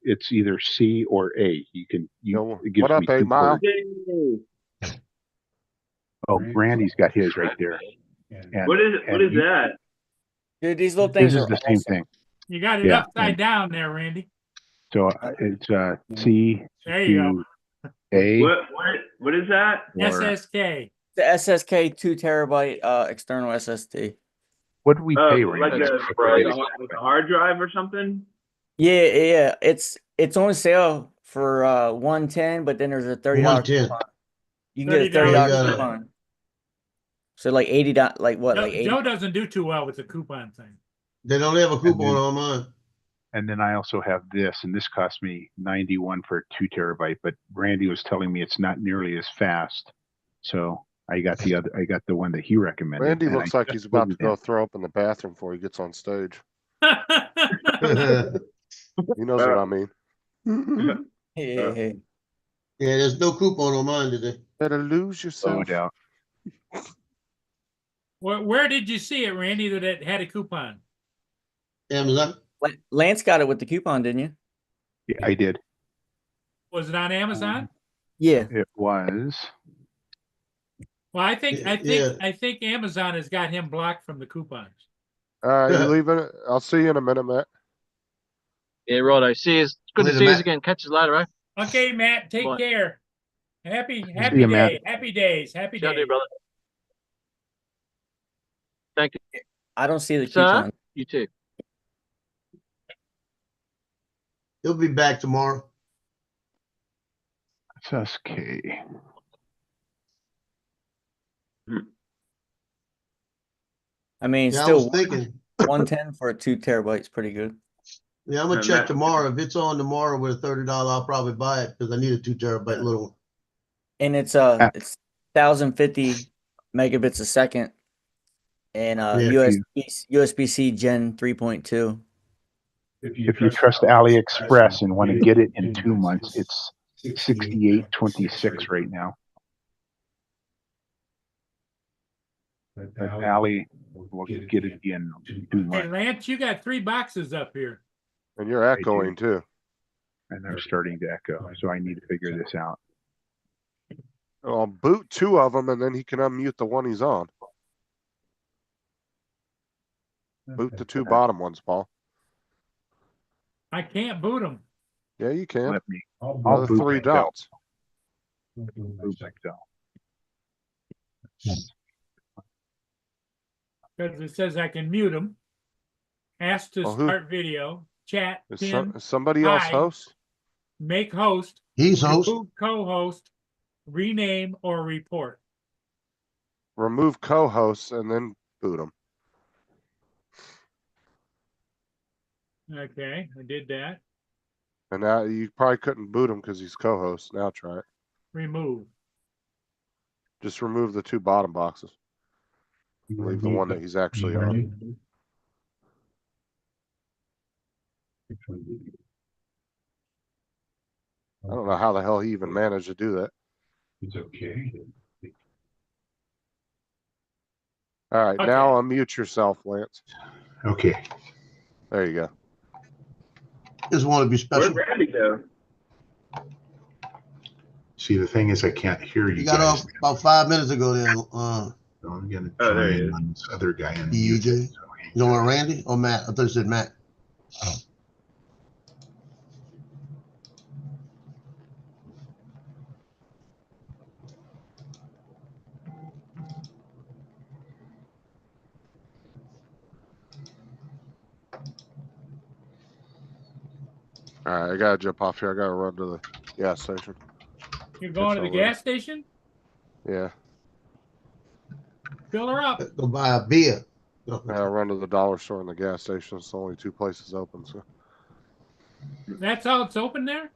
It's either C or A. It gives What up, me 8 2 Mile? ports. Oh, Randy's got his right there. And, What is that? Dude, these little things This is are the same awesome. thing. You got it Yeah, upside down there, Randy. So it's C There you to A. What is that? go. or- SSK. The SSK 2 terabyte external SSD. What did we pay, like Randy? like a hard drive or something? Yeah. It's on sale for 110, but then there's a $30 110. coupon. You can get a $30 $30 Yeah. coupon. So like $80, like what? Like 80? Joe doesn't do too well with the coupon thing. They don't have a coupon then- on mine. And then I also have this, and this cost me 91 for a 2 terabyte. But Randy was telling me it's not nearly as fast, so I got the one that he recommended. Randy and looks I like just he's about to put it in. go throw up in the bathroom before he gets on stage. He knows what I mean. Yeah. Yeah, there's no coupon on mine today. Better lose No yourself. doubt. Where did you see it, Randy, that it had a coupon? Amazon. Lance got it with the coupon, didn't you? Yeah, I did. Was it on Amazon? Yeah. It was. Well, I think Yeah. Amazon has got him blocked from the coupons. You leaving it? I'll see you in a minute, Matt. Yeah, righto. See you. Good to Later, see you Matt. again. Catch you later, eh? Okay, Matt, take Bye. care. Happy you, Matt. day, happy days, happy Shall days. do, brother. Thank you. I don't see the Sir? coupon. You too. He'll be back tomorrow. SSK. I mean, Yeah, I still was thinking. 110 for a 2 terabytes, pretty good. Yeah, I'm gonna Yeah, check Matt. tomorrow. If it's on tomorrow with a $30, I'll probably buy it because I need a 2 terabyte little one. And it's Ah. it's 1050 megabits a second, and Yeah. USB-C Gen 3.2. If you trust AliExpress and want to get it in 2 months, it's $68.26 right now. But Ali will get it in 2 Hey, months, Lance, you got 3 boxes up here. And you're echoing too. and they're starting to echo. So I need to figure this out. I'll boot 2 of them and then he can unmute the one he's on. Boot the 2 bottom ones, Paul. I can't boot them. Yeah, you can. Let me. Go I'll to boot 3 myself. dots. Boot myself. Because it says I can mute them. Ask to Well, who- start video, chat, Is, pin, is somebody else Hi. host? make host, He's host. remove co-host, rename or report. Remove co-hosts and then boot them. Okay, I did that. And now you probably couldn't boot him because he's co-host. Now try it. Remove. Just remove the 2 bottom boxes. Leave the one that he's actually on. I don't know how the hell he even managed to do that. It's okay. All right, Okay. now unmute yourself, Lance. Okay. There you go. Just want to be Where'd special. Randy go? See, the thing is, I can't hear you You got guys. off about 5 minutes ago there. So I'm gonna Oh, try there he and is. run this other guy in. EJ? You don't want Randy or Matt? I thought you said Matt. All right, I gotta jump off here. I gotta run to the gas station. You're going to the over. gas station? Yeah, Fill her up. Go buy a beer. I gotta run to the dollar store and the gas station. It's the only 2 places open. So That's all it's open there?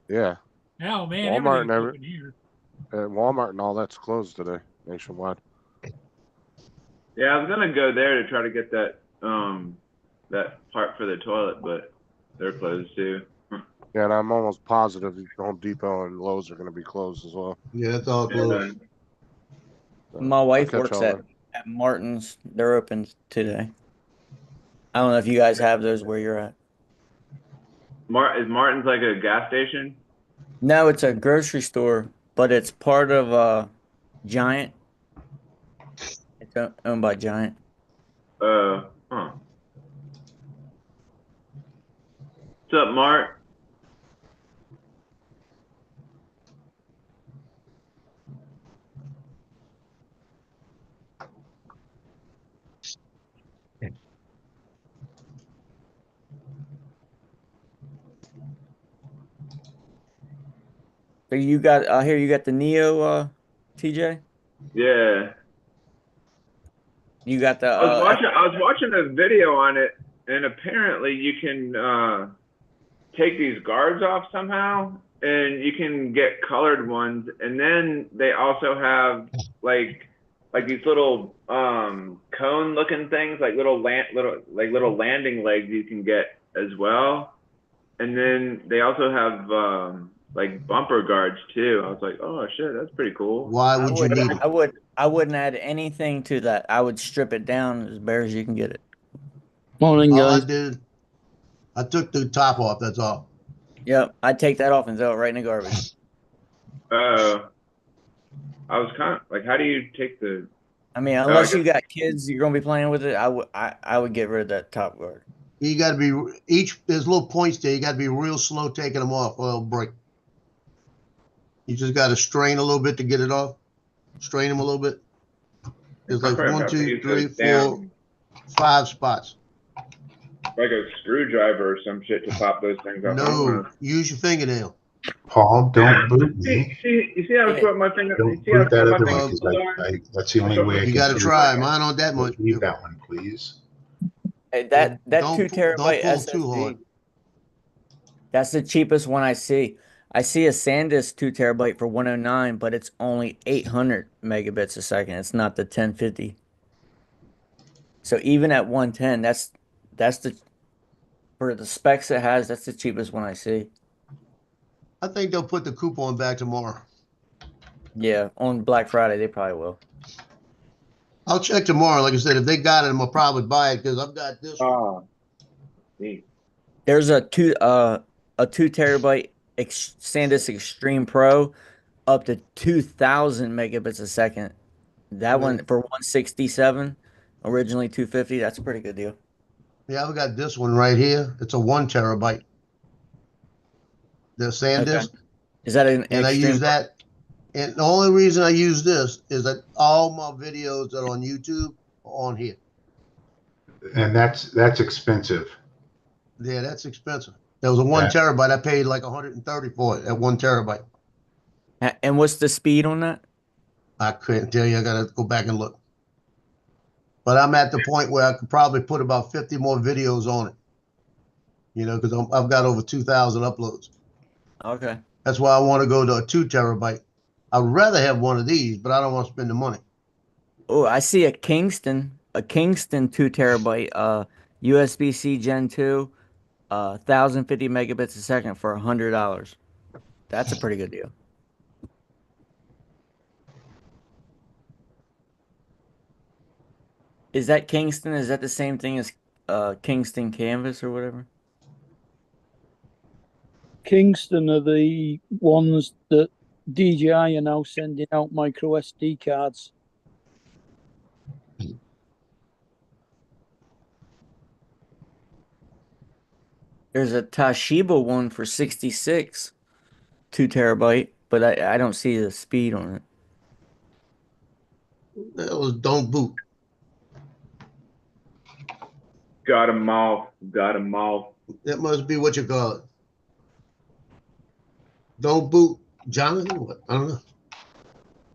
yeah, Oh man, Walmart everything's never- open here. Walmart and all that's closed today nationwide. Yeah, I was gonna go there to try to get that that part for the toilet, but they're closed too. Yeah, and I'm almost positive Home Depot and Lowe's are gonna be closed as well. Yeah, it's all closed. So, My wife catch works y'all at, then. at Martin's. They're open today. I don't know if you guys have those where you're at. Is Martin's like a gas station? No, it's a grocery store, but it's part of Giant. It's owned by Giant. Huh. What's up, Mark? you got here you got the Neo TJ? Yeah. You got the I was watching a video on it, and apparently you can take these guards off somehow, and you can get colored ones. And then they also have like these little cone looking things, like little landing legs you can get as well. And then they also have like bumper guards too. I was like, oh shit, that's pretty cool. Why would you need it? I wouldn't add anything to that. I would strip it down as bare as you can get it. Morning, All I guys. did, I took the top off, that's all. Yep, I'd take that off and throw it right in the garbage. I was kind of like, how do you take the? I mean, unless you got kids, you're gonna be playing with it. I would get rid of that top guard. You gotta be, there's little points there, you gotta be real slow taking them off or it'll break. You just gotta strain a little bit to get it off. Strain them a little bit. There's like Crap, 1, I 2, think 3, it's 4, down. 5 spots. Like a screwdriver or some shit to pop those things off. No, use your fingernail. Paul, don't boot me. You see how I put my finger? Don't You see how I boot that put other my one, finger? because that's the only way I can. You gotta do it. try, mine on that much. Leave that one, please. Hey, that Don't 2 terabyte pull too hard. SSD. That's the cheapest one I see. I see a SanDisk 2 terabyte for 109, but it's only 800 megabits a second. It's not the 1050. So even at 110, that's the for the specs it has. That's the cheapest one I see. I think they'll put the coupon back tomorrow. Yeah, on Black Friday they probably will. I'll check tomorrow. Like I said, if they got it, I'll probably buy it because I've got this one. Oh, neat. There's a 2 terabyte SanDisk Extreme Pro up to 2,000 megabits a second. That one for 167, originally 250. That's a pretty good deal. Yeah, I've got this one right here. It's a 1 terabyte. The SanDisk. Okay. Is that an And I Extreme use that. And the only reason I use this is that all my videos that are on YouTube are on here. And that's expensive. Yeah, that's expensive. There was a 1 terabyte. I paid like 130 for it at 1 terabyte. And what's the speed on that? I couldn't tell you. I got to go back and look. But I'm at the point where I could probably put about 50 more videos on it. You know, because I've got over 2,000 uploads. Okay. That's why I want to go to a 2 terabyte. I'd rather have one of these, but I don't want to spend the money. Oh, I see a Kingston 2 terabyte USB-C Gen 2, 1,050 megabits a second for $100. That's a pretty good deal. Is that Kingston? Is that the same thing as Kingston Canvas or whatever? Kingston are the ones that DJI are now sending out micro SD cards. There's a Toshiba one for 66, 2 terabyte, but I don't see the speed on it. That was don't boot. Got him off. Got him off. That must be what you call it. Don't boot Jonathan? What? I don't know.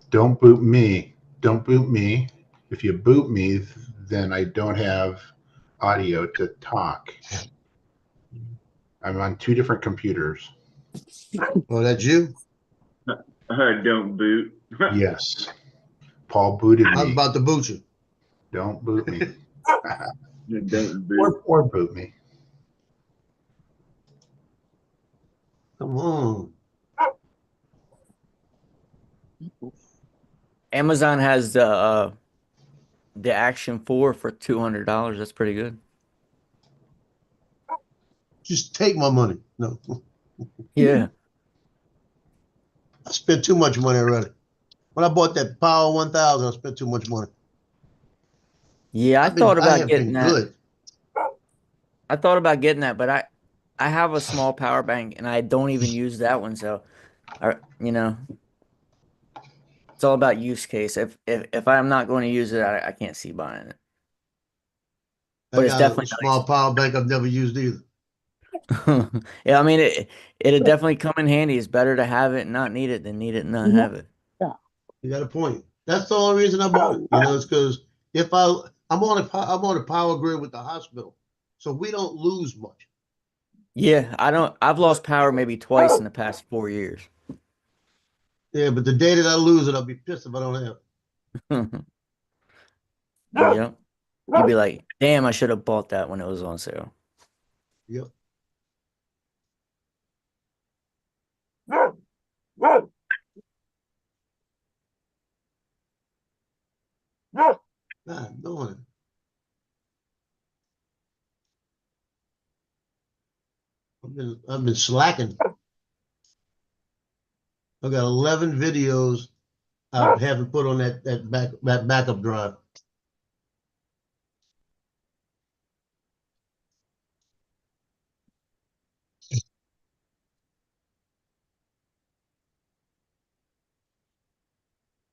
Don't boot me. Don't boot me. If you boot me, then I don't have audio to talk. I'm on 2 different computers. Oh, that's you? Don't boot. Yes. Paul booted I was me. about to boot you. Don't boot me. Don't boot. Or boot me. Come on. Amazon has the Action 4 for $200. That's pretty good. Just take my money. No. Yeah. I spent too much money already. When I bought that Power 1000, I spent too much money. Yeah, I have thought about been getting that. good. I thought about getting that, but I have a small power bank and I don't even use that one. So, you know, it's all about use case. If I'm not going to use it, I can't see buying it. But I it's got definitely a small nice. power bank I've never used either. Yeah, I mean it'd definitely come in handy. It's better to have it and not need it than need it and not have it. You got a point. That's the only reason I bought it. It's because if I'm on a power grid with the hospital, so we don't lose much. Yeah, I've lost power maybe twice in the past 4 years. Yeah, but the day that I lose it, I'll be pissed if I don't have it. Yep. You'd be like, damn, I should have bought that when it was on sale. Yep. God, darn. I've been slacking. I've got 11 videos I haven't put on that backup drive.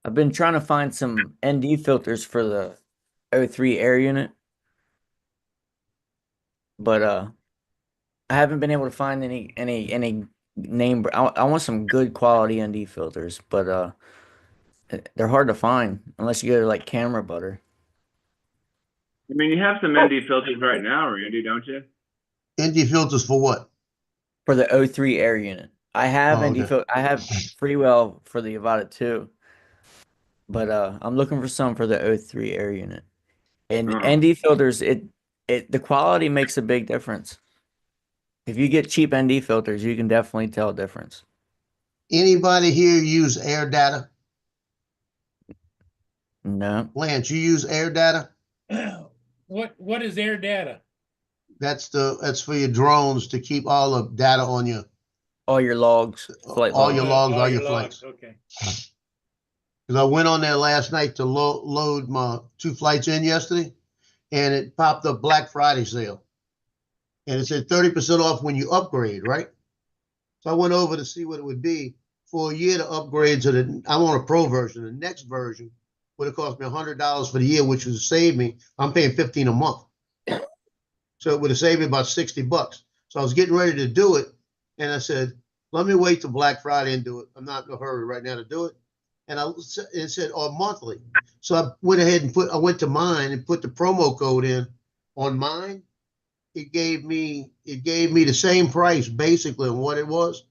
I've been trying to find some ND filters for the O3 air unit, but I haven't been able to find any name. I want some good quality ND filters, but they're hard to find unless you go to like Camera Butter. I mean, you have some ND filters right now, Randy, don't you? ND filters for what? For the O3 air unit. I have Oh, okay. I have Freewell for the Avata 2, but I'm looking for some for the O3 air unit. And ND filters, the quality makes a big difference. If you get cheap ND filters, you can definitely tell a difference. Anybody here use Air Data? No. Lance, you use Air Data? What is air data? That's for your drones to keep all the data on you. All your logs, flight All your logs. logs, all your flights. Okay. Because I went on there last night to load my 2 flights in yesterday, and it popped up Black Friday sale. And it said 30% off when you upgrade, right? So I went over to see what it would be for a year to upgrade to I want a pro version. The next version would have cost me $100 for the year, which would save me. I'm paying $15 a month. So it would have saved me about $60. So I was getting ready to do it. And I said, let me wait till Black Friday and do it. I'm not in a hurry right now to do it. And it said, monthly. So I went ahead and I went to mine and put the promo code in on mine. It gave me the same price basically on what it was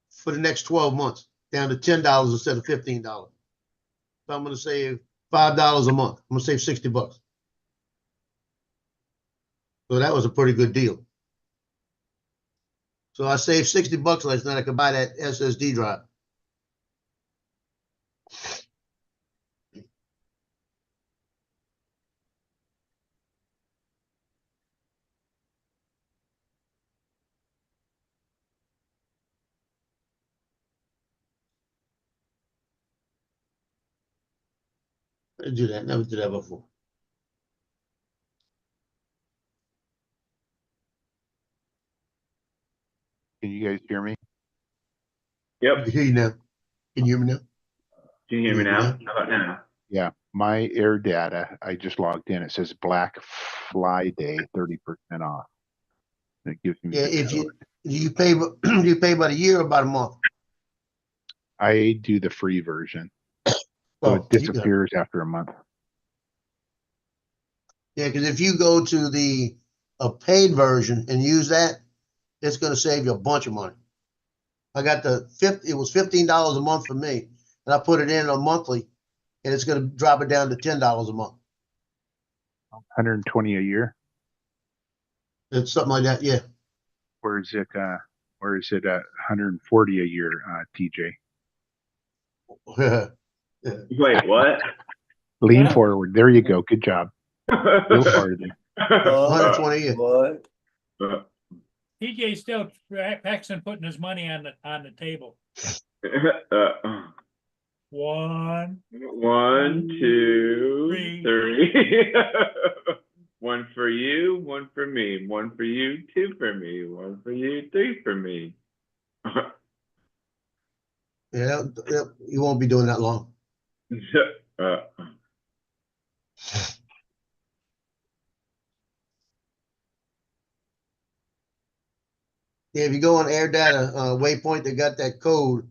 for the next 12 months, down to $10 instead of $15. So I'm going to save $5 a month. I'm going to save $60. So that was a pretty good deal. So I saved $60 last night. I could buy that SSD drive. I do that. Never did that before. Can you guys hear me? Yep. I can hear you now. Can you hear me now? Can you hear me now? How about now? Yeah, my air data, I just logged in. It says Black Friday, 30% off. It gives me Yeah, the if code. you pay do you pay about a year or about a month? I do the free version. So Oh, it disappears after a month. Yeah, because if you go to a paid version and use that, it's going to save you a bunch of money. I got it was $15 a month for me, and I put it in on monthly, and it's going to drop it down to $10 a month. 120 a year. It's something like that, yeah. Where is it 140 a year, TJ? Wait, what? Lean forward. There you go. Good job. Real farther. 120 a year. What? TJ's still practicing putting his money on the table. 1, 2, 3. 1 for you, 1 for me, 1 for you, 2 for me, 1 for you, 3 for me. Yeah, you won't be doing that long. If you go on Air Data Waypoint, they got that code,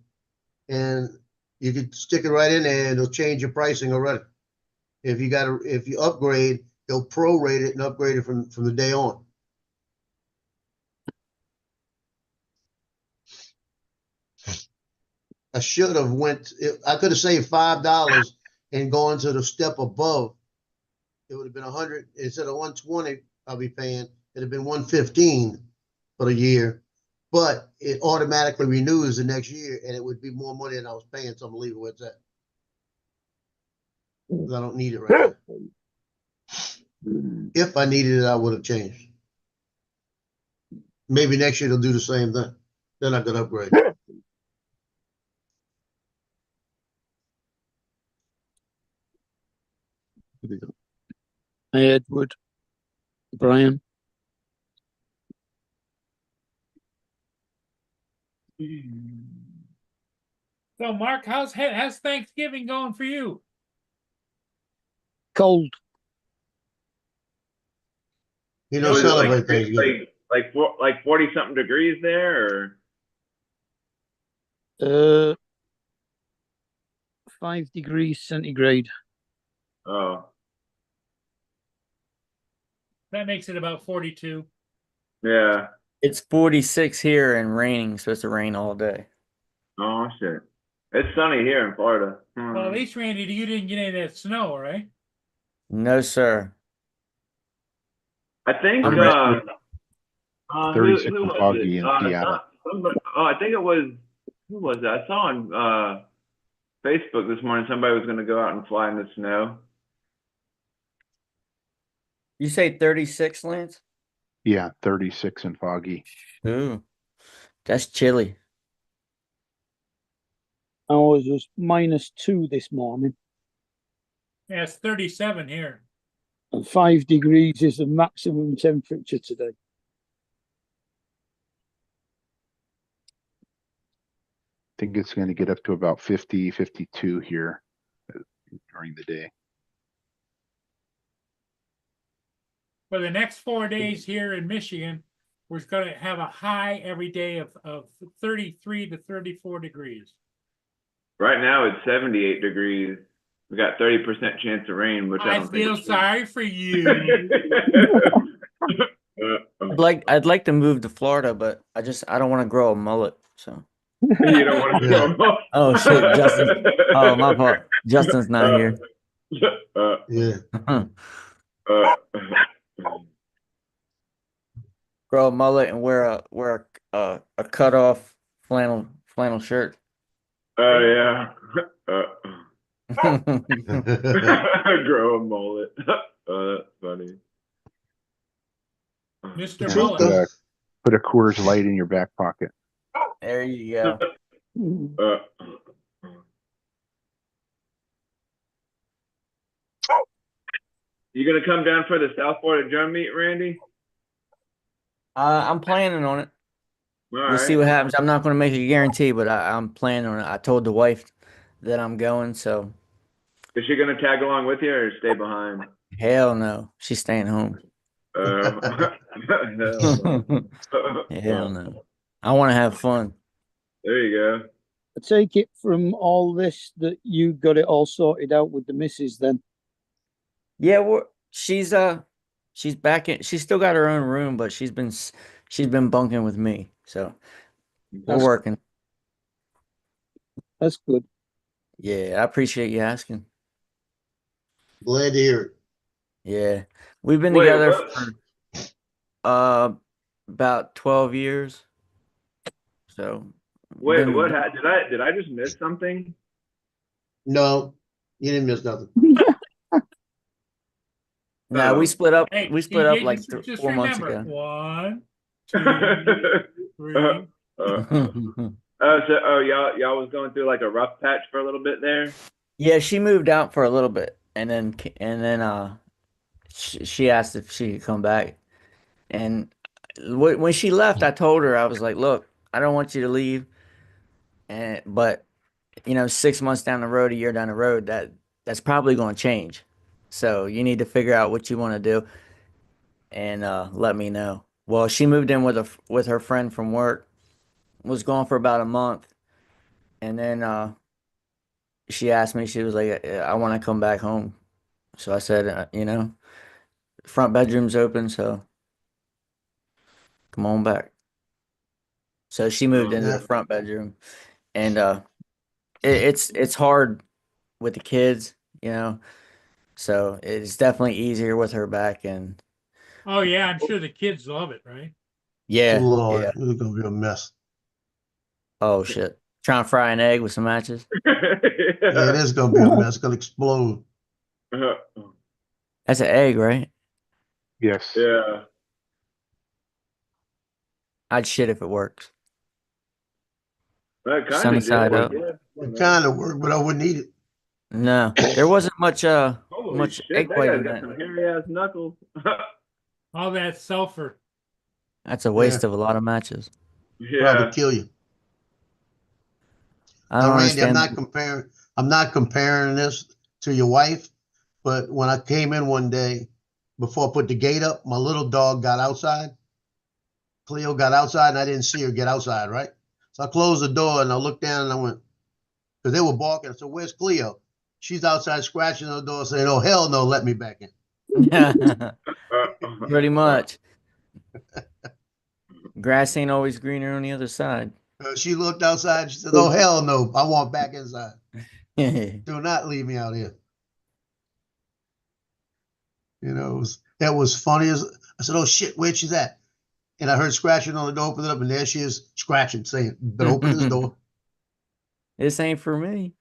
and you can stick it right in there, and it'll change your pricing already. If you upgrade, they'll prorate it and upgrade it from the day on. I should have I could have saved $5 and gone to the step above. It would have been 100 instead of 120. I'll be paying. It'd have been 115 for the year, but it automatically renews the next year, and it would be more money than I was paying. So I'm gonna leave it where it's at. 'Cause I don't need it right now. If I needed it, I would have changed. Maybe next year they'll do the same thing. Then I could upgrade. Hey, Edward, Brian. So, Mark, how's Thanksgiving going for you? Cold. You It don't was celebrate Thanksgiving. like 40 something degrees there, or 5 degrees centigrade. oh That makes it about 42. yeah. It's 46 here and raining. Supposed to rain all day. Oh shit. It's sunny here in Florida. Well, at least, Randy, you didn't get any of that snow, right? No, sir. I think I'm who 36 was and it? foggy in Seattle. I think it was who was that? I saw on Facebook this morning somebody was gonna go out and fly in the snow. You say 36, Lance? Yeah, 36 and foggy. Ooh, that's chilly. Ours was -2 this morning, Yeah, it's 37 here. and 5 degrees is the maximum temperature today. I think it's going to get up to about 50, 52 here during the day. For the next 4 days here in Michigan, we're going to have a high every day of 33 to 34 degrees. Right now it's 78 degrees. We got 30% chance of rain, which I I don't feel think sorry for you. I'd like to move to Florida, but I don't want to grow a mullet. So. You don't want to go. Oh shit, Justin. Oh, my fault. Justin's not here. Yeah. Grow a mullet and wear a cut off flannel shirt. Oh yeah. Grow a mullet. Oh, that's funny. Mr. Truth Mullet. though. Put a Coors Light in your back pocket. There you go. You gonna come down for the South Florida drum meet, Randy? I'm planning on it. All We'll see right. what happens. I'm not going to make a guarantee, but I'm planning on it. I told the wife that I'm going, so Is she gonna tag along with you or stay behind? hell no. She's staying home. Hell no. I want to have fun. There you go. I take it from all this that you got it all sorted out with the missus then. Yeah, she's back in. She's still got her own room, but she's been bunking with me. So we're That's- working. That's good. Yeah, I appreciate you asking. Glad to hear it. Yeah, we've been Wait, together what? for about 12 years. So Wait, been- what? Did I just miss something? No, you didn't miss nothing. Nah, we split up. Hey, We split up TJ, like just 4 months remember, ago. 1, 2, 3. Y'all was going through like a rough patch for a little bit there. Yeah, she moved out for a little bit, and then she asked if she could come back. And when she left, I told her, I was like, "Look, I don't want you to leave, but 6 months down the road, a year down the road, that's probably going to change. So you need to figure out what you want to do, and let me know." Well, she moved in with her friend from work. Was gone for about a month, and then she asked me. She was like, "I want to come back home." So I said, front bedroom's open, so come on back. So she moved into the Yeah. front bedroom, and it's hard with the kids, So it's definitely easier with her back, and Oh yeah, I'm sure the kids love it, right? yeah, Lord, yeah. it's gonna be a mess. Oh shit, trying to fry an egg with some matches. Yeah, it is gonna be a mess. It's gonna explode. That's an egg, right? Yes. Yeah. I'd shit if it works. That kind Sunny of side did. up. Yeah. It kind of worked, but I wouldn't eat it. No, there wasn't much Holy shit, egg that white guy's in got that. some hairy ass knuckles. All that sulfur. That's a waste of a lot of matches. Probably Yeah. kill you. I Now, don't Randy, understand. I'm not comparing this to your wife, but when I came in one day, before I put the gate up, my little dog got outside. Cleo got outside and I didn't see her get outside, right? So I closed the door and I looked down and I went, because they were barking. I said, "Where's Cleo?" She's outside scratching on the door saying, "Oh, hell no, let me back in." Pretty much. Grass ain't always greener on the other side. She looked outside. She said, "Oh, hell no, I want back inside. Do not leave me out here." That was funny as I said, "Oh shit, where's she's at?" And I heard scratching on the door, open it up, and there she is scratching, saying, "But open this door." This ain't for me.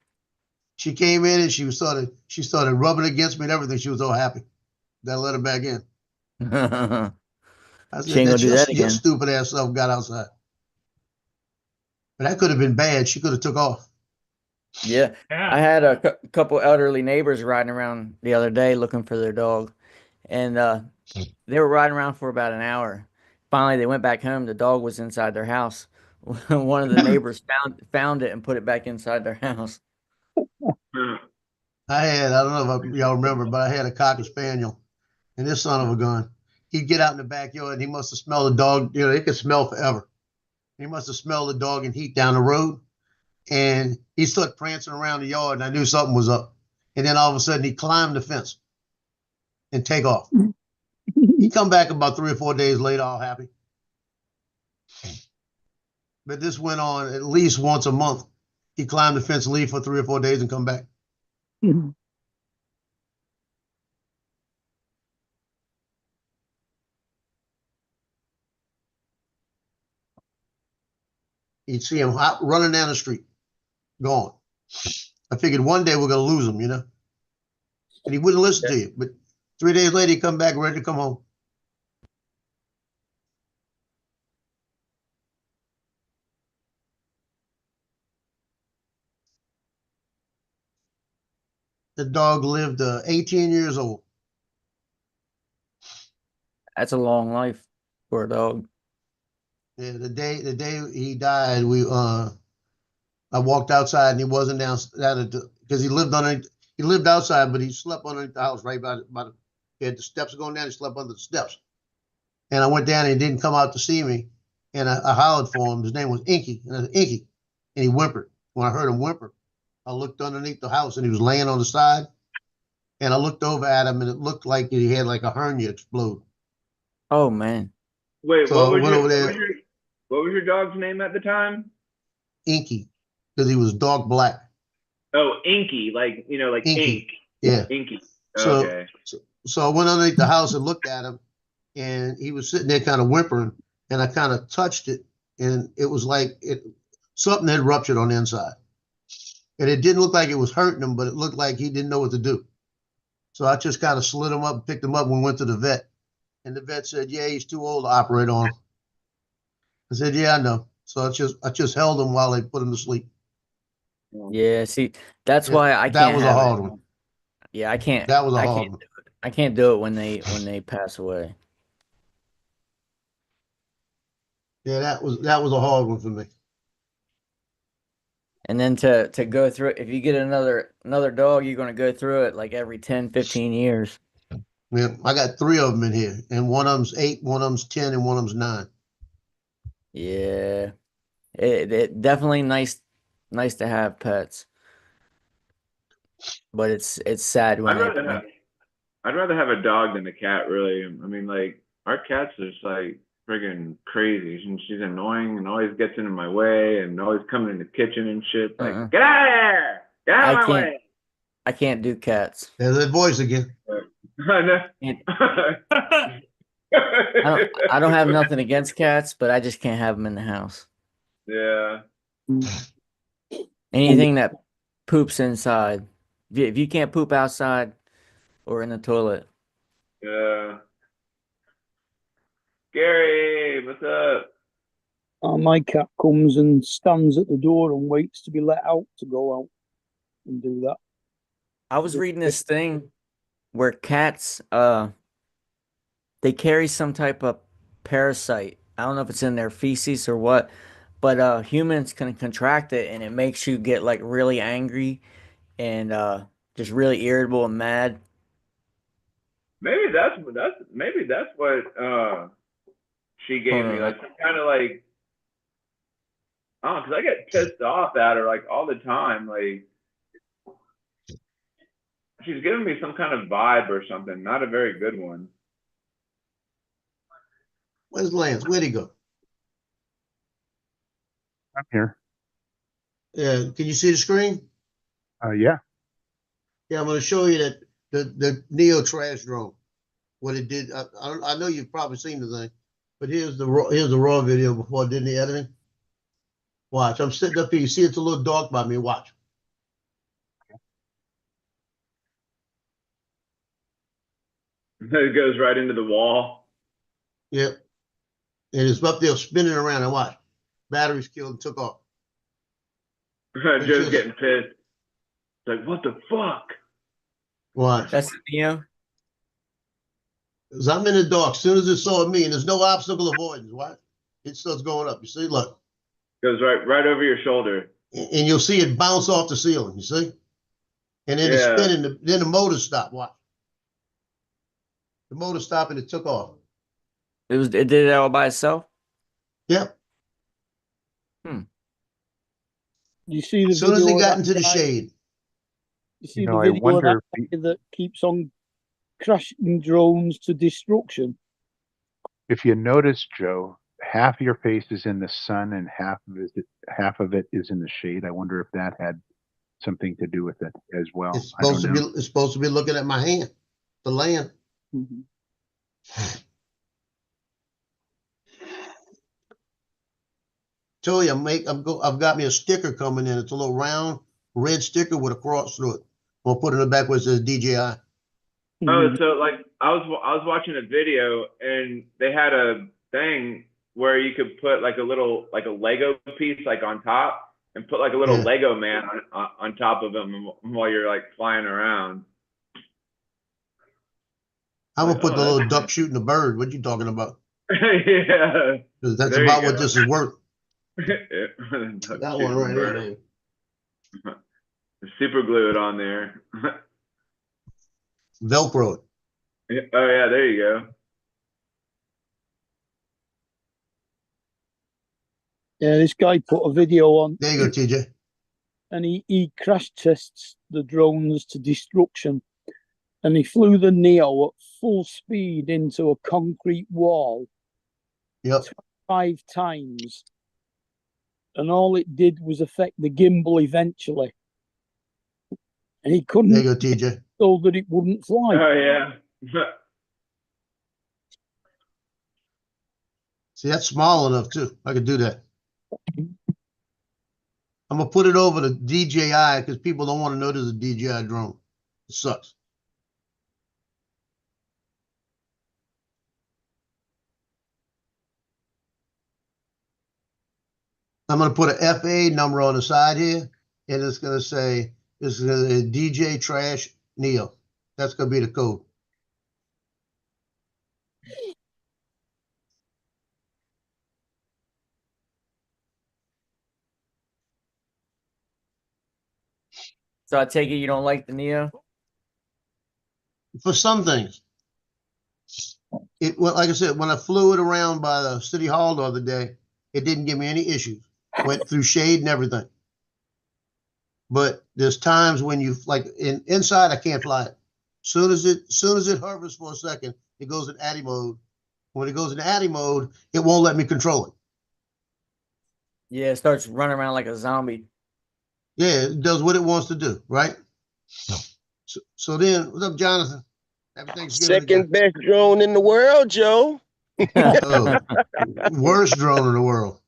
She came in and she started rubbing against me and everything. She was so happy that I let her back in. I She said, ain't gonna "That's do that your again. stupid ass self got outside." But that could have been bad. She could have took off. Yeah. I had a couple elderly neighbors riding around the other day looking for their dog, and they were riding around for about an hour. Finally, they went back home. The dog was inside their house. One of the neighbors found it and put it back inside their house. I don't know if y'all remember, but I had a Cocker Spaniel, and this son of a gun, he'd get out in the backyard and he must have smelled the dog. It could smell forever. He must have smelled the dog and heat down the road. And he started prancing around the yard, and I knew something was up. And then all of a sudden, he climbed the fence and take off. He come back about 3 or 4 days later, all happy. But this went on at least once a month. He climbed the fence, leave for 3 or 4 days, and come back. You'd see him running down the street, gone. I figured one day we're going to lose him, And he wouldn't listen to you. But 3 days later, he come back ready to come home. The dog lived 18 years old. That's a long life for a dog. Yeah, the day he died, I walked outside and he wasn't down because he lived outside, but he slept underneath the house right by he had the steps going down. He slept under the steps, and I went down and he didn't come out to see me, and I hollered for him. His name was Inky, and I said, "Inky," and he whimpered. When I heard him whimper, I looked underneath the house and he was laying on the side, and I looked over at him and it looked like he had like a hernia explode. Oh man. Wait, So what I went over there. was your dog's name at the time? Inky, because he was dark black. Oh, Inky, like like Inky. ink. Yeah. Inky. So, Okay. so I went underneath the house and looked at him, and he was sitting there kind of whimpering, and I kind of touched it, and it was like something had ruptured on the inside. And it didn't look like it was hurting him, but it looked like he didn't know what to do. So I just kind of slid him up, picked him up, and we went to the vet. And the vet said, "Yeah, he's too old to operate on him." I said, "Yeah, I know." So I just held him while they put him to sleep. Yeah, see, that's Yeah, why I that can't was a have hard it. one. Yeah, I can't. That was a I hard can't one. do it. I can't do it when they pass away. Yeah, that was a hard one for me. And then to go through it, if you get another dog, you're going to go through it like every 10, 15 years. Yeah, I got 3 of them in here, and one of them's 8, one of them's 10, and one of them's 9. Yeah. It definitely nice to have pets. But it's sad when I'd rather have a dog than a cat, really. I mean, like, our cat's just like friggin' crazy. She's annoying and always gets into my way and always coming in the kitchen and shit. Like, get out of here! Get out of my way! I can't do cats. There's that voice again. I know. I don't have nothing against cats, but I just can't have them in the house. Yeah. Anything that poops inside. If you can't poop outside or in the toilet. Yeah. Gary, what's up? My cat comes and stands at the door and waits to be let out to go out and do that. I was reading this thing where cats they carry some type of parasite. I don't know if it's in their feces or what, but humans can contract it and it makes you get like really angry and just really irritable and mad. Maybe that's what she gave me, like some kind of like, oh, because I get pissed off at her like all the time. Like she's giving me some kind of vibe or something, not a very good one. Where's Lance? Where'd he go? I'm here. Yeah, can you see the screen? Yeah. Yeah, I'm going to show you that the Neo trash drone. What it did. I know you've probably seen the thing, but here's the raw video before I did the editing. Watch. I'm sitting up here. You see, it's a little dark by me. Watch. It goes right into the wall. Yep. And it's up there spinning around. And watch. Batteries killed and took off. Joe's getting pissed. It's like, what the fuck? Watch. That's the Neo. Because I'm in the dark. As soon as it saw me, and there's no obstacle avoidance. Watch. It starts going up. You see? Look. Goes right over your shoulder. And you'll see it bounce off the ceiling. You see? And then it's spinning. Then the motor stopped. Watch. The motor stopped and it took off. It did it all by itself? Yep. You see the as soon as video it got of into that the guy? shade. You see the video of that guy that keeps on crashing drones to destruction? If you notice, Joe, half of your face is in the sun and half of it is in the shade. I wonder if that had something to do with it as well. It's supposed to be looking at my hand, the land. Mm-hmm. Tell you, I've got me a sticker coming in. It's a little round red sticker with a cross through it. We'll put it in the back where it says DJI. Oh, so like I was watching a video and they had a thing where you could put like a Lego piece like on top and put like a little Lego man on top of them while you're like flying around. I'm gonna put the little duck shooting a bird. What you talking about? Yeah. Because that's about what this is worth. That one right there. Super glue it on there. Velcro. Oh yeah, there you go. Yeah, this guy put a video on. There you go, TJ. And he crash tests the drones to destruction. And he flew the Neo at full speed into a concrete wall. Yep. 5 times. And all it did was affect the gimbal eventually. And he couldn't. There you go, TJ. So that it wouldn't fly. Oh yeah. See, that's small enough too. I could do that. I'm gonna put it over to DJI because people don't want to know there's a DJI drone. It sucks. I'm gonna put an FAA number on the side here, and it's gonna say this is a DJ Trash Neo. That's gonna be the code. So I take it you don't like the Neo? For some things. Well, like I said, when I flew it around by the city hall the other day, it didn't give me any issues. Went through shade and everything. But there's times when you like inside, I can't fly it. Soon as it hovers for a second, it goes in ATTI mode. When it goes in ATTI mode, it won't let me control it. Yeah, it starts running around like a zombie. Yeah, it does what it wants to do, right? So then, what's up, Jonathan? Happy Thanksgiving Second again. best drone in the world, Joe. Oh, worst drone in the world.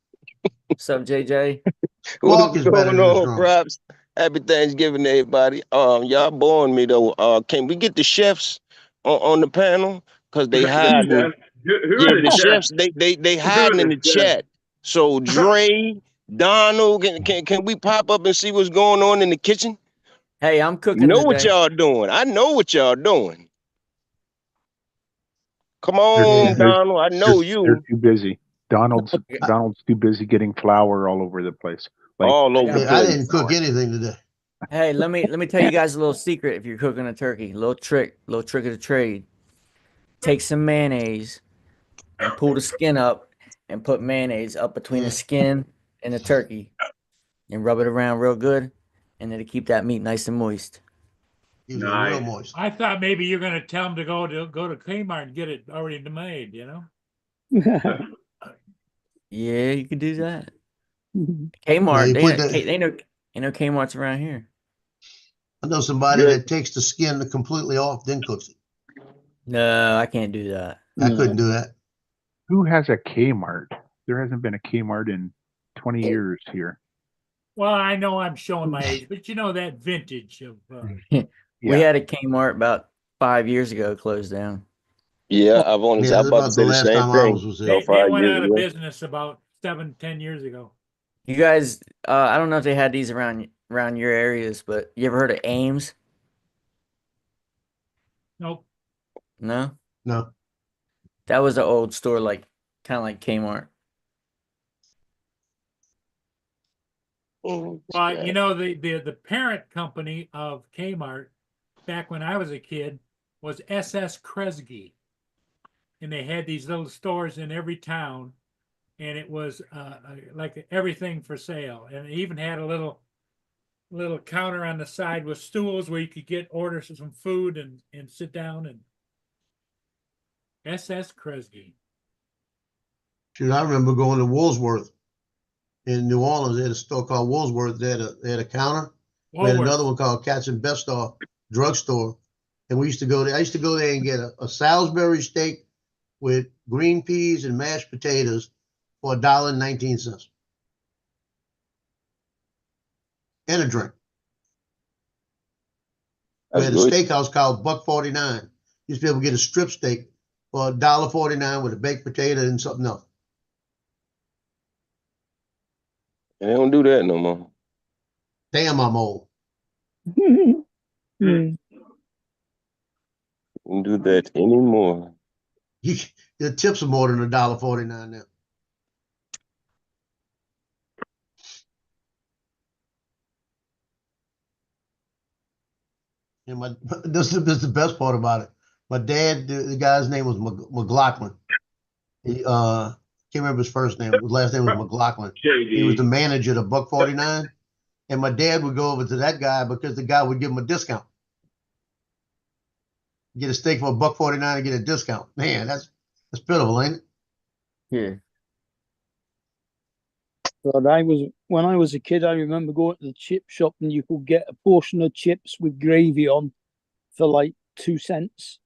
What's up, JJ? Squawk is better Going than this on, drone. props? Happy Thanksgiving to everybody. Y'all boring me though. Can we get the chefs on the panel? Cause they hiding. Who Yeah, are the the chefs. chefs? They hiding in the chat. So Dre, Donald, can we pop up and see what's going on in the kitchen? Hey, I'm cooking Know what today. y'all doing? I know what y'all doing. Come They're on, too- they're- Donald. I know They're you. too busy. Donald's too busy getting flour all over the place. Like, All over the Yeah, I place. didn't cook anything today. Hey, let me tell you guys a little secret if you're cooking a turkey. Little trick of the trade. Take some mayonnaise and pull the skin up and put mayonnaise up between the skin and the turkey and rub it around real good, and then to keep that meat nice and moist. Keeps it real moist. I thought maybe you're gonna tell them to go to Kmart and get it already made, you know? Yeah, you can do that. Yeah, Kmart, you they put ain't that- no Kmart's around here. I know somebody that takes the skin completely off, then cooks it. No, I can't do that. I couldn't do that. who has a Kmart? There hasn't been a Kmart in 20 years here. Well, I know I'm showing my age, but you know that vintage of. We had a Kmart about 5 years ago, closed down. Yeah, I've only Yeah, I'm that's about about to say the the last same time I thing. was They, there. they went out of business about 7-10 years ago. You guys, I don't know if they had these around your areas, but you ever heard of Ames? Nope. No? No. That was an old store, like kind of like Kmart. Oh, Well, you know, the parent company of Kmart back when I was a kid was SS Kresge. And they had these little stores in every town, and it was like everything for sale. And it even had a little counter on the side with stools where you could get orders of some food and sit down. And SS Kresge. Shoot, I remember going to Woolsworth in New Orleans. They had a store called Woolsworth. They had a counter. We had another one called Katz and Bestar drugstore. And we used to go there. I used to go there and get a Salisbury steak with green peas and mashed potatoes for $1.19. And a drink. We had a steakhouse called $1.49. Used to be able to get a strip steak for $1.49 with a baked potato and something else. They don't do that no more. Damn, I'm old. Don't do that anymore. The tips are more than $1.49 now. And this is the best part about it. My dad, the guy's name was McLaughlin. He can't remember his first name. His last name was McLaughlin. He was the manager at $1.49. And my dad would go over to that guy because the guy would give him a discount. Get a steak for $1.49 and get a discount. Man, that's pitiful, ain't it? Yeah. But when I was a kid, I remember going to the chip shop and you could get a portion of chips with gravy on for like 2 cents.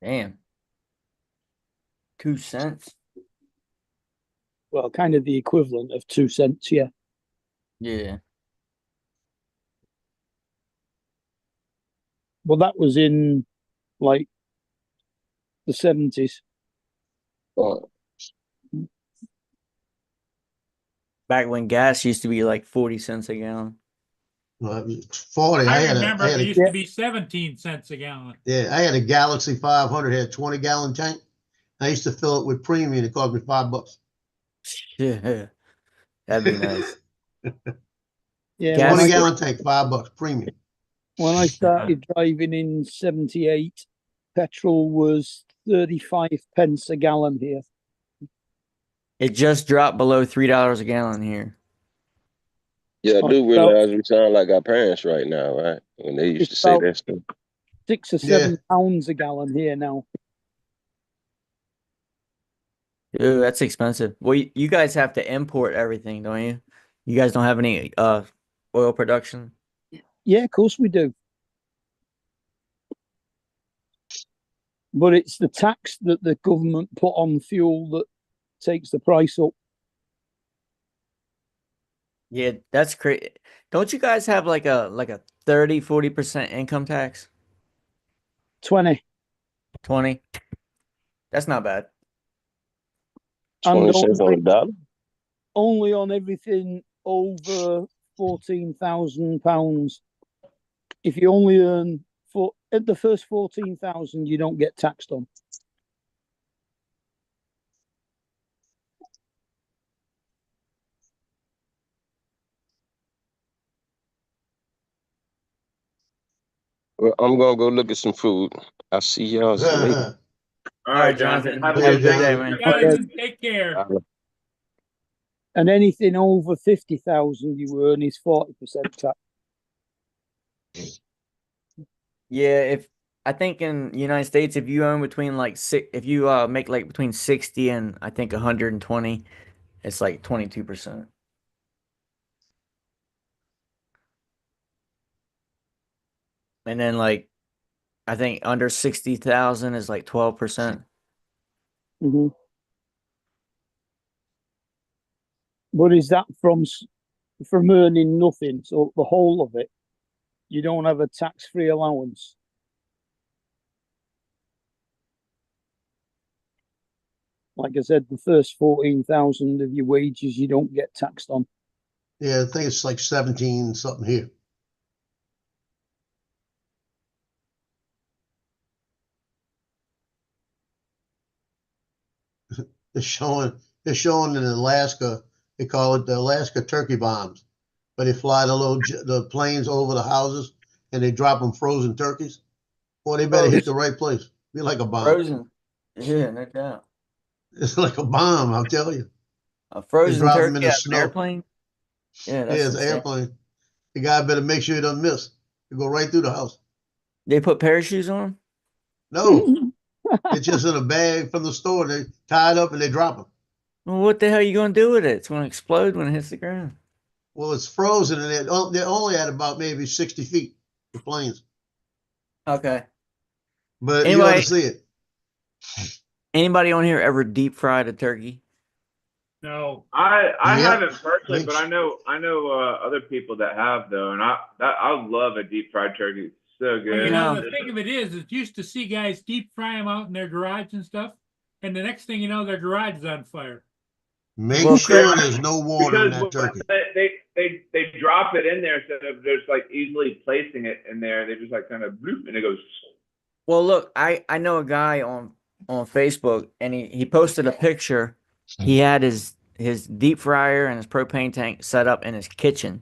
Damn. 2 cents? Well, kind of the equivalent of 2 cents, yeah. Yeah. But that was in like the 70s. Back when gas used to be like 40 cents a gallon. 40. I remember it used to be 17 cents a gallon. Yeah, I had a Galaxy 500, had a 20-gallon tank. I used to fill it with premium. It cost me $5. Yeah, that'd be nice. Yeah, 20-gallon tank, $5 premium. When I started driving in 78, petrol was 35 pence a gallon here. It just dropped below $3 a gallon here. Yeah, I Oh, do well- realize we sound like our parents right now, right? When they used to It's say about- that stuff. 6 or Yeah. 7 pounds a gallon here now. Ooh, that's expensive. Well, you guys have to import everything, don't you? You guys don't have any oil production? Yeah, of course we do. But it's the tax that the government put on fuel that takes the price up. Yeah, that's crazy. Don't you guys have like a 30-40% income tax? 20. 20? That's not bad. And 20 cents on the dollar. only on everything over £14,000. If you only earn at the first 14,000, you don't get taxed on. Well, I'm gonna go look at some food. I'll see y'all later. All All right, right, Jonathan. Have a Have Have a a good good day, day. man. Jonathan, take care. And anything over 50,000 you earn is 40% tax. Yeah, if I think in the United States, if you earn between like if you make like between 60 and I think 120, it's like 22%. And then like I think under 60,000 is like 12%. Mm-hmm. But is that from earning nothing? So the whole of it, you don't have a tax-free allowance. Like I said, the first 14,000 of your wages you don't get taxed on. Yeah, I think it's like 17 something here. It's showing in Alaska, they call it the Alaska turkey bombs. But they fly the planes over the houses and they drop them frozen turkeys. Boy, they better hit the right place. Be like a bomb. Frozen. Yeah, no doubt. It's like a bomb, I'll tell you. A frozen drop 'em in turkey the out of an snow. airplane? Yeah, that's Yeah, it's an insane. airplane. The guy better make sure he doesn't miss. You go right through the house. They put parachutes on 'em? No, it's just in a bag from the store. They tie it up and they drop them. Well, what the hell are you gonna do with it? It's gonna explode when it hits the ground. Well, it's frozen and they're only at about maybe 60 feet, the planes. Okay. But you ought Anyway, to see it. anybody on here ever deep fried a turkey? No. I Yep. haven't personally, but Thanks. I know other people that have though, and I love a deep fried turkey. It's so Well, good. you know, Yeah. the thing of it is used to see guys deep fry them out in their garage and stuff, and the next thing you know, their garage is on fire. Make Well, sure Chris, there's no water in Because that turkey. they drop it in there instead of just like easily placing it in there. They just like kind of bloop and it goes. Well, look, I know a guy on Facebook, and he posted a picture. He had his deep fryer and his propane tank set up in his kitchen,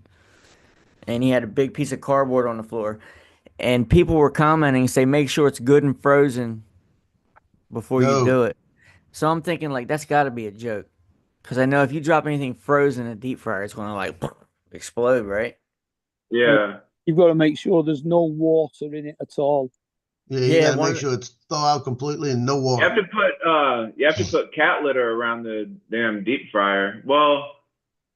and he had a big piece of cardboard on the floor. And people were commenting, say, make sure it's good and frozen before you No. do it. So I'm thinking like that's got to be a joke, because I know if you drop anything frozen in a deep fryer, it's gonna like explode, right? Yeah. You've got to make sure there's no water in it at all. Yeah, you Yeah, gotta one- make sure it's thawed out completely and no You water. have to put cat litter around the damn deep fryer. Well,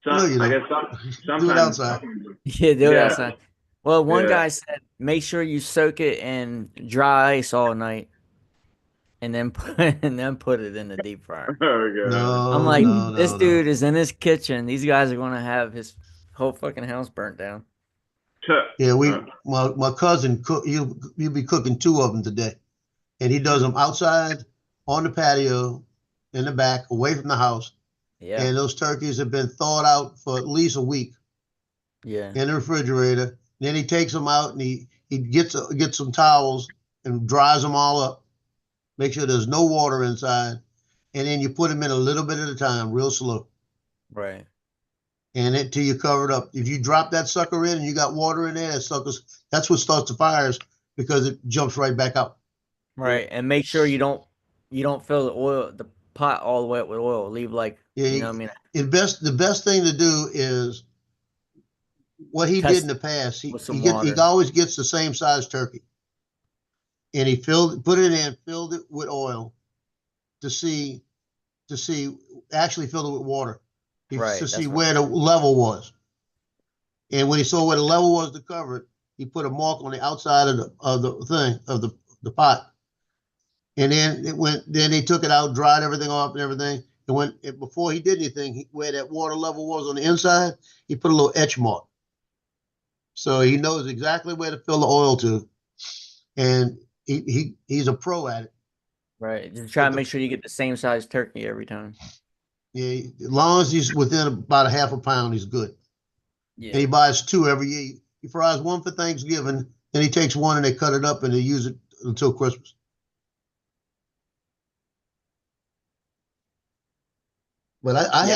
No, you I don't. guess Do it sometimes. outside. Yeah, do it Yeah. outside. Well, one Yeah. guy said make sure you soak it in dry ice all night, and then put it in the deep fryer. There we go. No, I'm like, no, this no, dude is in his kitchen. These guys are gonna have his whole fucking house burnt down. Yeah, my cousin cook. You'll be cooking 2 of them today, and he does them outside on the patio, in the back, away from the house. Yeah, And those turkeys have been thawed out for at least a week yeah. in the refrigerator. Then he takes them out and he gets some towels and dries them all up. Make sure there's no water inside, and then you put them in a little bit at a time, real slow, Right. and until you cover it up. If you drop that sucker in and you got water in there, that's what starts the fires because it jumps right back out. Right, and make sure you don't fill the pot all the way up with oil. Leave like Yeah, you know what I mean. the best thing to do is what he did Test in the past. with some He water. always gets the same size turkey, and he put it in, filled it with oil actually filled it with water Right, to that's see right. where the level was. And when he saw where the level was to cover it, he put a mark on the outside of the pot. And then he took it out, dried everything off and everything. And before he did anything, where that water level was on the inside, he put a little etch mark. So he knows exactly where to fill the oil to. And he's a pro at it. Right, just try to make sure you get the same size turkey every time. Yeah, as long as he's within about a half a pound, he's good. Yeah. And he buys 2 every year. He fries 1 for Thanksgiving, then he takes 1 and they cut it up and they use it until Christmas. But I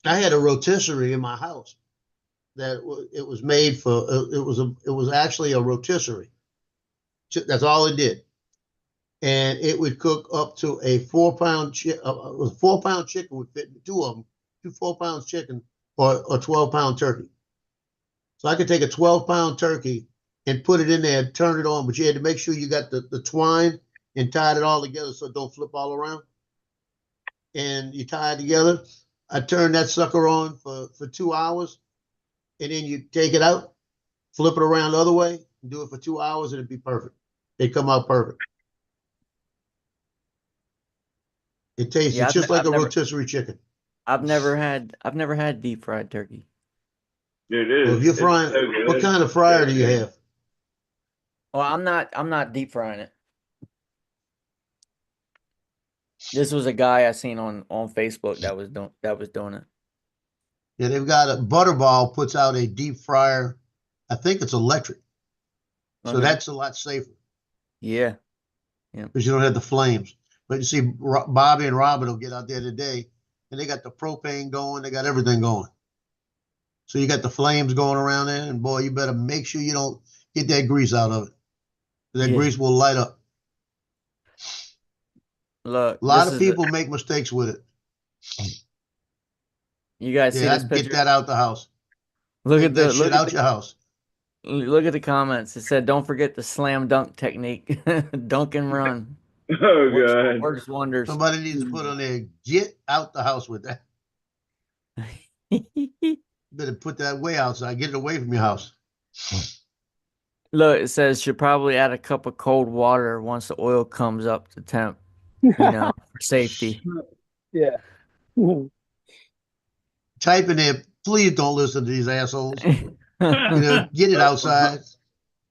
had a rotisserie in my house that it was made for. It was actually a rotisserie. That's all it did, and it would cook up to a 4-pound chicken. A 4-pound chicken would fit 2 of them, 2 4-pound chicken or a 12-pound turkey. So I could take a 12-pound turkey and put it in there and turn it on, but you had to make sure you got the twine and tied it all together so it don't flip all around. And you tie it together. I turn that sucker on for 2 hours, and then you take it out, flip it around the other way, and do it for 2 hours, and it'd be perfect. They come out perfect. It tastes just like a rotisserie chicken. I've never had deep fried turkey. It is. Well, if you're frying, so good. what kind of fryer do you have? Well, I'm not deep frying it. This was a guy I seen on Facebook that was doing it. Yeah, they've got a Butterball puts out a deep fryer. I think it's electric, so Okay. that's a lot safer Yeah. because you don't have the flames. But you see, Bobby and Robin will get out there today, and they got the propane going. They got everything going. So you got the flames going around there, and boy, you better make sure you don't get that grease out of it. That Yeah. grease will light up. Look, A lot this of is people make mistakes with it. you guys see Yeah, this I'd picture? get that out the house. Look Take at that the shit out your house. look at the comments. It said, "Don't forget the slam dunk technique, dunk and run. Oh god. Works wonders." Somebody needs to put on there, get out the house with that. Better put that way outside. Get it away from your house. Look, it says should probably add a cup of cold water once the oil comes up to temp. For safety. Yeah. Type in there, please don't listen to these assholes. Get it outside.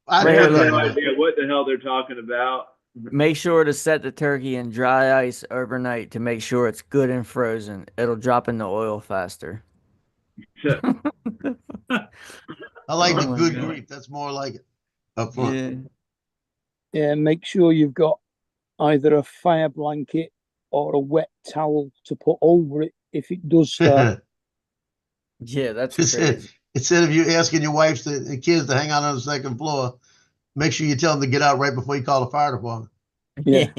I They Right, have put that no in there. idea what the hell they're talking about. Make sure to set the turkey in dry ice overnight to make sure it's good and frozen. It'll drop in the oil faster. I like Oh the my good God. grief. That's more like it up front. Yeah. Yeah, make sure you've got either a fire blanket or a wet towel to put over it if it does start. Yeah, that's Instead crazy. instead of you asking your wife the kids to hang out on the second floor, make sure you tell them to get out right before you call the fire department. Yeah.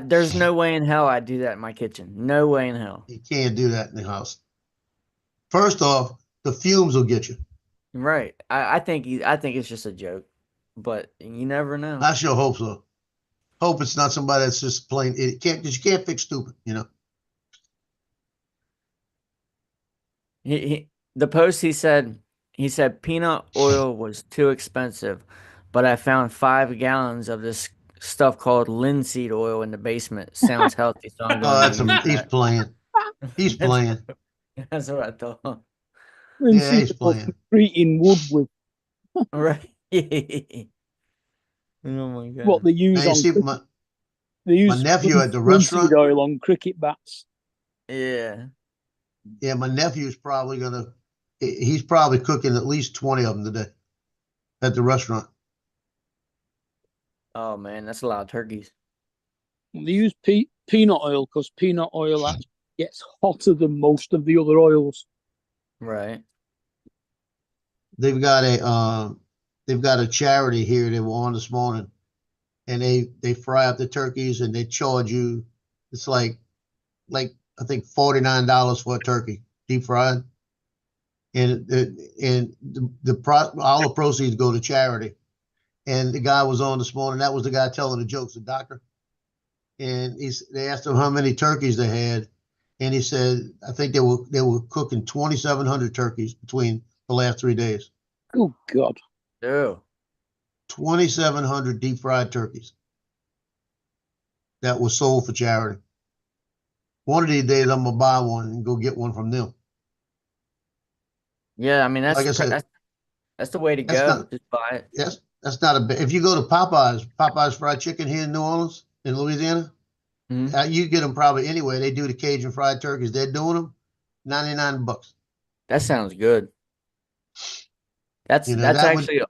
There's no way in hell I'd do that in my kitchen. No way in hell. You can't do that in the house. First off, the fumes will get you. Right. I think it's just a joke, but you never know. I sure hope so. Hope it's not somebody that's just plain idiot. Because you can't fix stupid, you know. The post he said peanut oil was too expensive, but I found 5 gallons of this stuff called linseed oil in the basement. Sounds healthy, so I'm Oh, going to use he's that. playing. He's playing. That's what I thought. Yeah, he's playing. Treating wood with Right. Oh my god. what they use Now, you on see, cricket- my they use nephew at the linseed restaurant. oil on cricket bats. Yeah. Yeah, my nephew's probably he's probably cooking at least 20 of them today at the restaurant. Oh man, that's a lot of turkeys. They use peanut oil because peanut oil actually gets hotter than most of the other oils. Right. They've got a charity here they were on this morning, and they fry up the turkeys and they charge you. It's like I think $49 for a turkey, deep fried. And all the proceeds go to charity. And the guy was on this morning. That was the guy telling the jokes, the doctor. And they asked him how many turkeys they had, and he said, I think they were cooking 2,700 turkeys between the last 3 days. Oh God. Ew. 2,700 deep fried turkeys that was sold for charity. One of these days, I'm gonna buy one and go get one from them. Yeah, I mean Like I said, that's the way to that's go. not- Just buy it. Yes, that's not a. If you go to Popeyes fried chicken here in New Orleans, in Louisiana, Mhm. you get them probably anyway. They do the Cajun fried turkeys. They're doing them $99. That sounds good. That's You know, that's that would- actually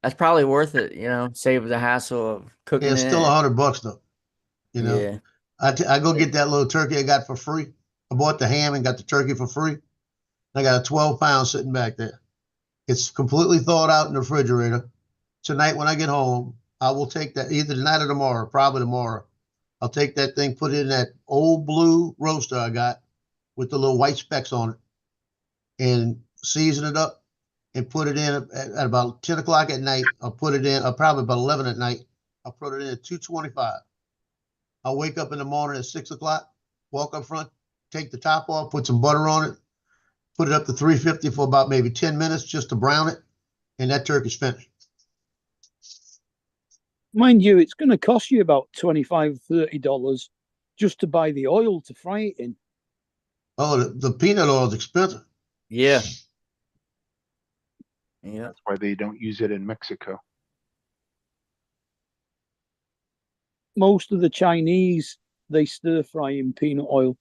that's probably worth it. Save the hassle of cooking It's it. still $100 though. You know, Yeah. I go get that little turkey I got for free. I bought the ham and got the turkey for free. I got a 12 pound sitting back there. It's completely thawed out in the refrigerator. Tonight when I get home, I will take that either tonight or tomorrow, probably tomorrow. I'll take that thing, put it in that old blue roaster I got with the little white specks on it, and season it up and put it in at about 10 o'clock at night. I'll put it in probably about 11 at night. I'll put it in at 225. I'll wake up in the morning at 6 o'clock, walk up front, take the top off, put some butter on it, put it up to 350 for about maybe 10 minutes just to brown it, and that turkey's finished. Mind you, it's going to cost you about $25, $30 just to buy the oil to fry it in. Oh, the peanut oil is expensive. Yeah. Yeah. That's why they don't use it in Mexico. Most of the Chinese, they stir fry in peanut oil.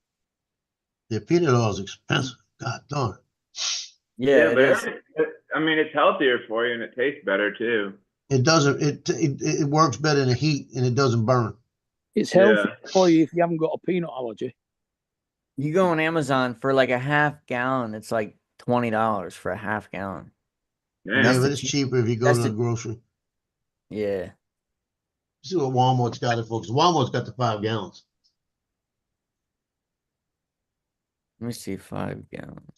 The peanut oil is expensive. God darn it. Yeah, it but is. I mean, it's healthier for you and it tastes better too. It doesn't. It works better in the heat and it doesn't burn. It's healthy for you if you haven't got a peanut allergy. You go on Amazon for like a half gallon, it's like $20 for a half gallon. Yeah, Yeah, but it's cheaper if you go to the grocery. Yeah. See what Walmart's got it for, because Walmart's got the 5 gallons. Let me see, 5 gallons.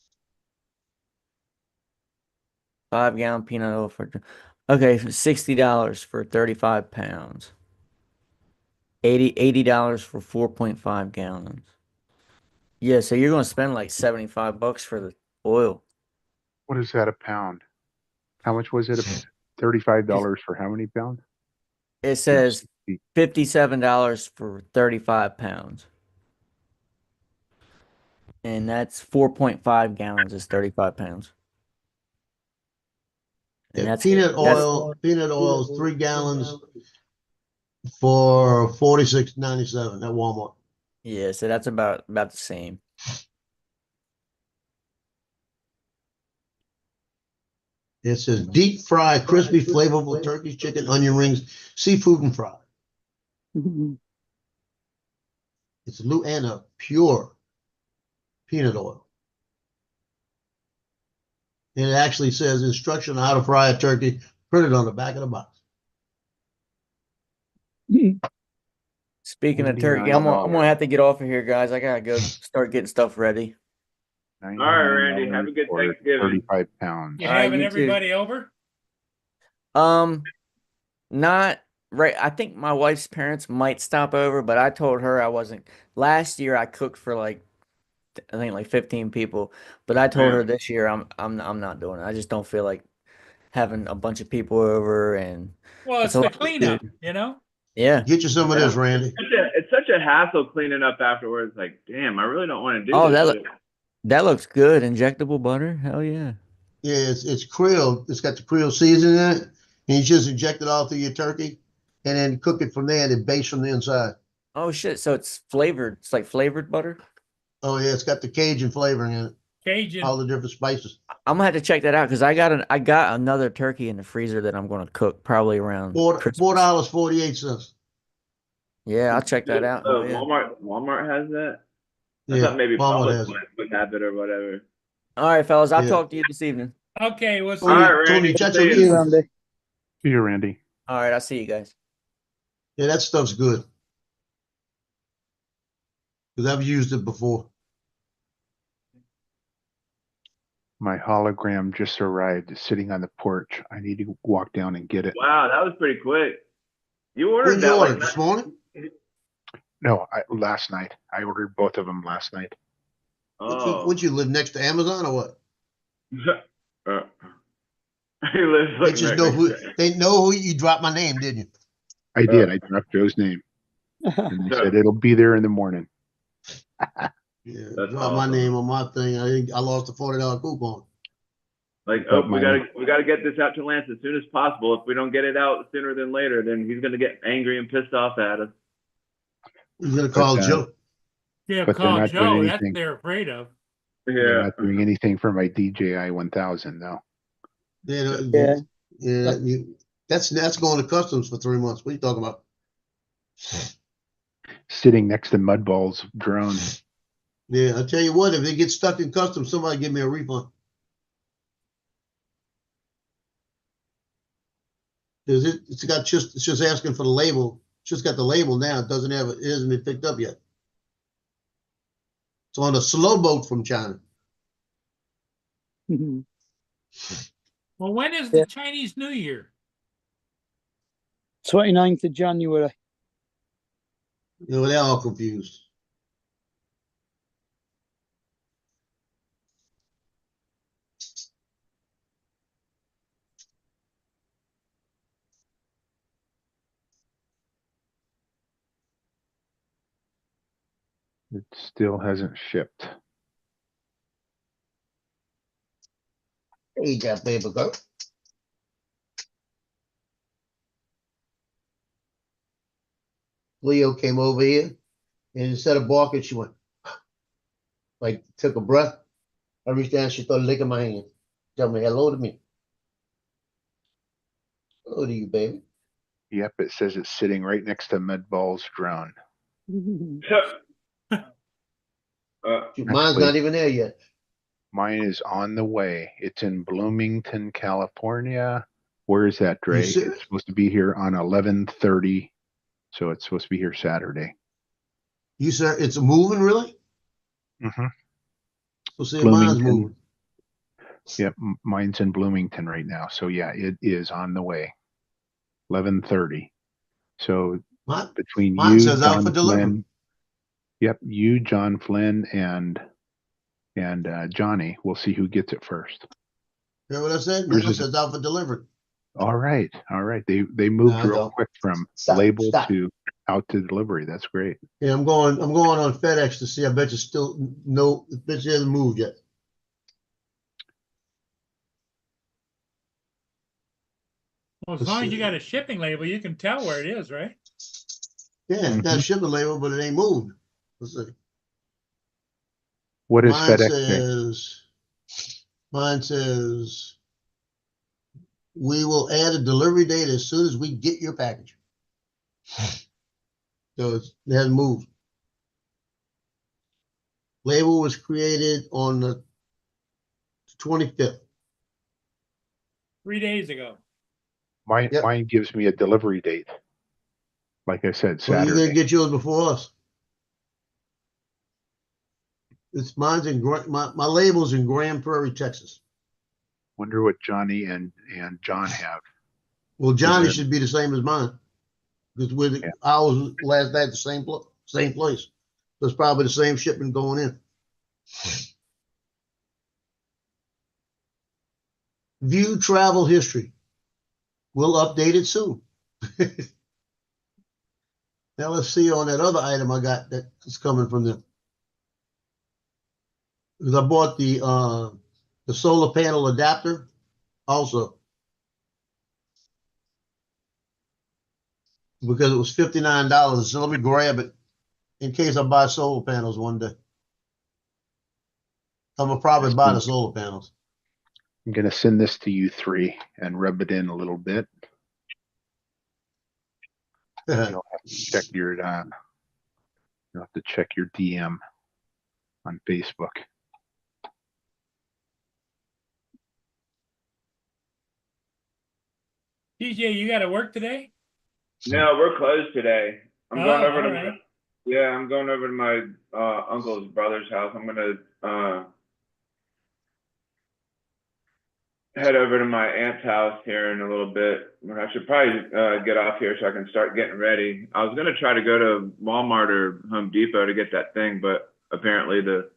5-gallon peanut oil okay, $60 for 35 pounds. $80 for 4.5 gallons. Yeah, so you're gonna spend like $75 for the oil. What is that a pound? How much was it? $35 for how many pounds? It says $57 for 35 pounds. And that's 4.5 gallons is 35 pounds. And Yeah, peanut oil is 3 gallons for $46.97 at Walmart. Yeah, so that's about the same. It says deep fried, crispy, flavorful turkey, chicken, onion rings, seafood, and fried. It's Luana pure peanut oil. And it actually says instruction on how to fry a turkey printed on the back of the box. Speaking of turkey, I'm gonna have to get off of here, guys. I gotta go start getting stuff ready. All right, Randy. Have a good Thanksgiving. 35 pounds. You All right, having you too. everybody over? Not right. I think my wife's parents might stop over, but I told her I wasn't. Last year I cooked for I think like 15 people, but I told her this year I'm not doing it. I just don't feel like having a bunch of people over, and Well, it's a the lot of cleanup, food. you know? Yeah. Get you some of this, Randy. It's such a hassle cleaning up afterwards. Like, damn, I really don't want to do Oh, this. that looks good. Injectable butter. Hell yeah. Yeah, it's Creole. It's got the Creole seasoning in it. And you just inject it all through your turkey and then cook it from there and then base from the inside. Oh shit. So it's flavored. It's like flavored butter. Oh yeah, it's got the Cajun flavoring in it. Cajun. All the different spices. I'm gonna have to check that out because I got another turkey in the freezer that I'm gonna cook probably around Christmas. $4.48. Yeah, I'll check that out. Oh, yeah. Walmart has that. I Yeah, thought maybe Walmart has Publix would have it or whatever. All right, fellas. I'll Yeah. talk to you this evening. Okay, we'll see All you. right, Randy. Tony, good catch seeing you you. later. Randy. See you, Randy. All right, I'll see you guys. Yeah, that stuff's good. Because I've used it before. My hologram just arrived. It's sitting on the porch. I need to walk down and get it. Wow, that was pretty quick. You When ordered you that order like this morning? No, last night. I ordered both of them last night. Oh. Would you live next to Amazon or what? He lives They like just right know next who to it. they know who you dropped my name, didn't you? I did. I dropped Joe's name, and they said it'll be there in the morning. Yeah, That's drop my awesome. name on my thing. I lost a $40 coupon. Like, But we gotta get this out to Lance as soon as possible. If we don't get it out sooner than later, then he's gonna get angry and pissed off at us. He's gonna call Joe. Yeah, But they're call not doing Joe. That's anything. what they're afraid of. They're Yeah. not doing anything for my DJI 1000 though. Yeah, that's going to customs for 3 months. What are you talking about? Sitting next to Mudball's drone. Yeah, I tell you what, if they get stuck in customs, somebody give me a refund. Because it's just asking for the label. It's just got the label now. It hasn't been picked up yet. It's on a slow boat from China. Well, when is the Chinese New Year? 29th of January. You know, they're all confused. It still hasn't shipped. Eat that paper girl. Leo came over here, and instead of barking, she went, like, took a breath. I reached down, she started licking my hand. Tell me hello to me. Hello to you, baby. Yep, it says it's sitting right next to Mudball's drone. Mine's not even there yet. Mine is on the way. It's in Bloomington, California. Where is that, Dre? It's serious? supposed to be here on 11:30, so it's supposed to be here Saturday. You sir, it's moving really? Mm-hmm. So see, mine's Bloomington. moving. Yep, mine's in Bloomington right now. So yeah, it is on the way. 11:30. So between Mine you, says out John for delivery. Flynn, yep, you, John Flynn, and Johnny, we'll see who gets it first. Hear what I said? Yours Mine is- says out for delivery. All right. They moved No, I real don't. quick from Stop, label stop. to out to delivery. That's great. Yeah, I'm going on FedEx to see. I bet you still I bet you hasn't moved yet. Well, as Let's long as you see. got a shipping label, you can tell where it is, right? Yeah, it got a shipping label, but it ain't moved. Let's see. What does Mine FedEx say? mine says, we will add a delivery date as soon as we get your package. So it hasn't moved. Label was created on the 25th. 3 days ago. Mine gives me a delivery date. Like I said, So you're Saturday. gonna get yours before us. Mine's in my label's in Grand Prairie, Texas. Wonder what Johnny and John have. Well, Johnny that- should be the same as mine. Because ours last night the same place. So it's probably the same shipment going in. View travel history. We'll update it soon. Now let's see on that other item I got that's coming from them. Because I bought the solar panel adapter also. Because it was $59. So let me grab it in case I buy solar panels one day. I'm gonna probably buy the solar panels. I'm gonna send this to you three and rub it in a little bit. You'll have to check your DM on Facebook. TJ, you got to work today? No, we're closed today. I'm Oh, going over to all right. yeah, I'm going over to my uncle's brother's house. I'm gonna head over to my aunt's house here in a little bit. I should probably get off here so I can start getting ready. I was gonna try to go to Walmart or Home Depot to get that thing, but apparently the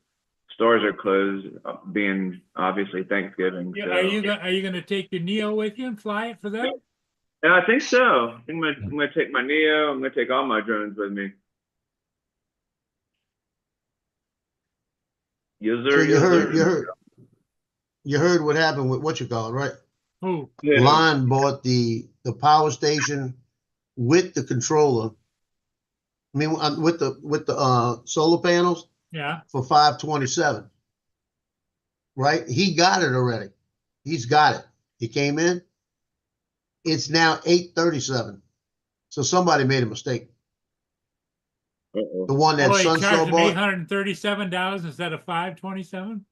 stores are closed, being obviously Thanksgiving. Yeah, So. are you gonna take your Neo with you and fly it for them? Yeah, I think so. I think I'm gonna take my Neo. I'm gonna take all my drones with me. Yes, So sir. you Yes, heard, sir. you heard what happened with what you call it, right? Who? Yeah. Line bought the power station with the controller. I mean, with the solar panels Yeah. for $527. Right? He got it already. He's got it. He came in. It's now $837. So somebody made a mistake. Uh-oh. The one that Oh, they Sunstar charged him bought. $837 instead of $527.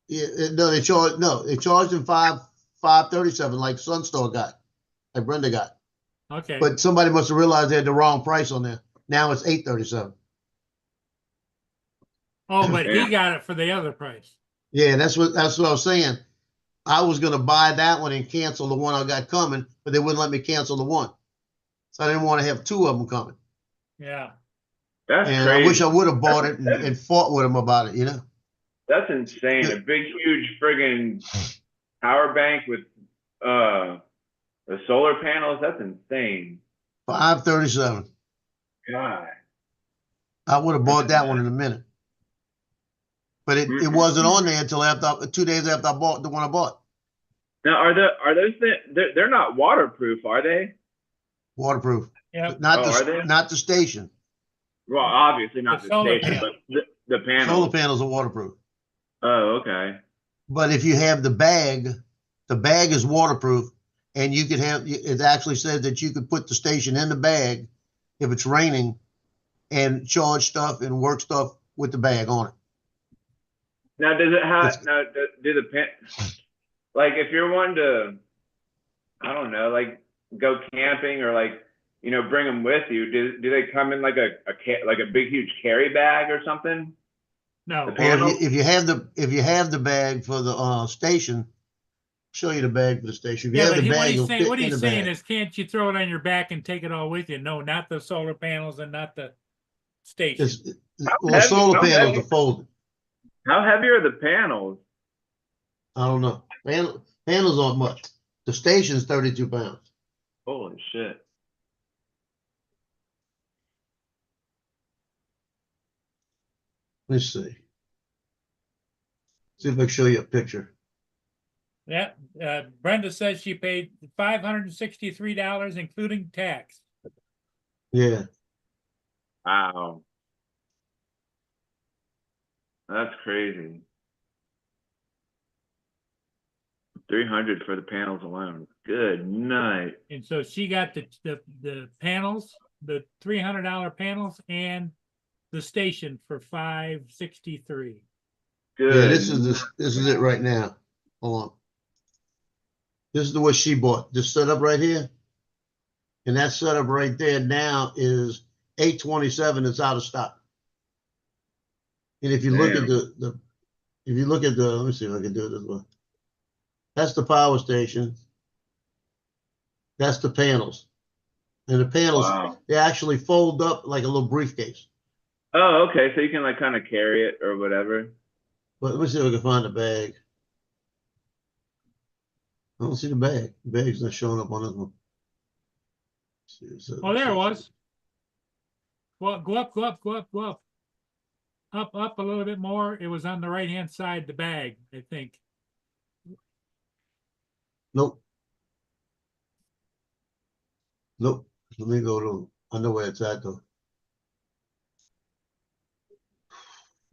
Yeah, they charged him $537 like Sunstar got, like Brenda got. Okay. But somebody must have realized they had the wrong price on there. Now it's $837. Oh, but he got it for the other price. Yeah, that's what I was saying. I was gonna buy that one and cancel the one I got coming, but they wouldn't let me cancel the one. So I didn't want to have two of them coming. Yeah. That's And crazy. I wish I would have bought it and fought with them about it, you know. That's insane. A big, huge friggin' power bank with the solar panels. That's insane. $537. God. I would have bought that one in a minute. But it wasn't on there until after 2 days after I bought the one I bought. Now, are those they're not waterproof, are they? Waterproof. Yeah. Not are they? not the station. Well, obviously not The the solar station, panel. but the panels. Solar panels are waterproof. Oh, okay. But if you have the bag is waterproof, and you could have. It actually says that you could put the station in the bag if it's raining, and charge stuff and work stuff with the bag on it. Now, does it have do the pan like if you're wanting to, I don't know, like go camping or like bring them with you? Do they come in like a big huge carry bag or something? No. The Or panel? if you have the bag for the station, show you the bag for the station. If you Yeah, have but the bag, what it'll he's saying, fit what in he's the saying bag. is, can't you throw it on your back and take it all with you? No, not the solar panels and not the station. Well, solar how panels heavy? are folded. How heavy are the panels? I don't know. Panels aren't much. The station's 32 pounds. Holy shit. Let's see. See if I can show you a picture. Yeah. Brenda says she paid $563, including tax. Yeah. Wow. That's crazy. 300 for the panels alone. Good night. And so she got the panels, the $300 panels, and the station for $563. Good. Yeah, this is it right now. Hold on. This is what she bought. This setup right here. And that setup right there now is $827. It's out of stock. And if you look at let me see if I can do it this way. That's the power station. That's the panels. And the panels, Wow. they actually fold up like a little briefcase. Oh, okay. So you can like kind of carry it or whatever. But let me see if I can find the bag. I don't see the bag. The bag's not showing up on this one. Oh, there it was. Well, go up. Up a little bit more. It was on the right-hand side, the bag, I think. Nope. Let me go to, I know where it's at though.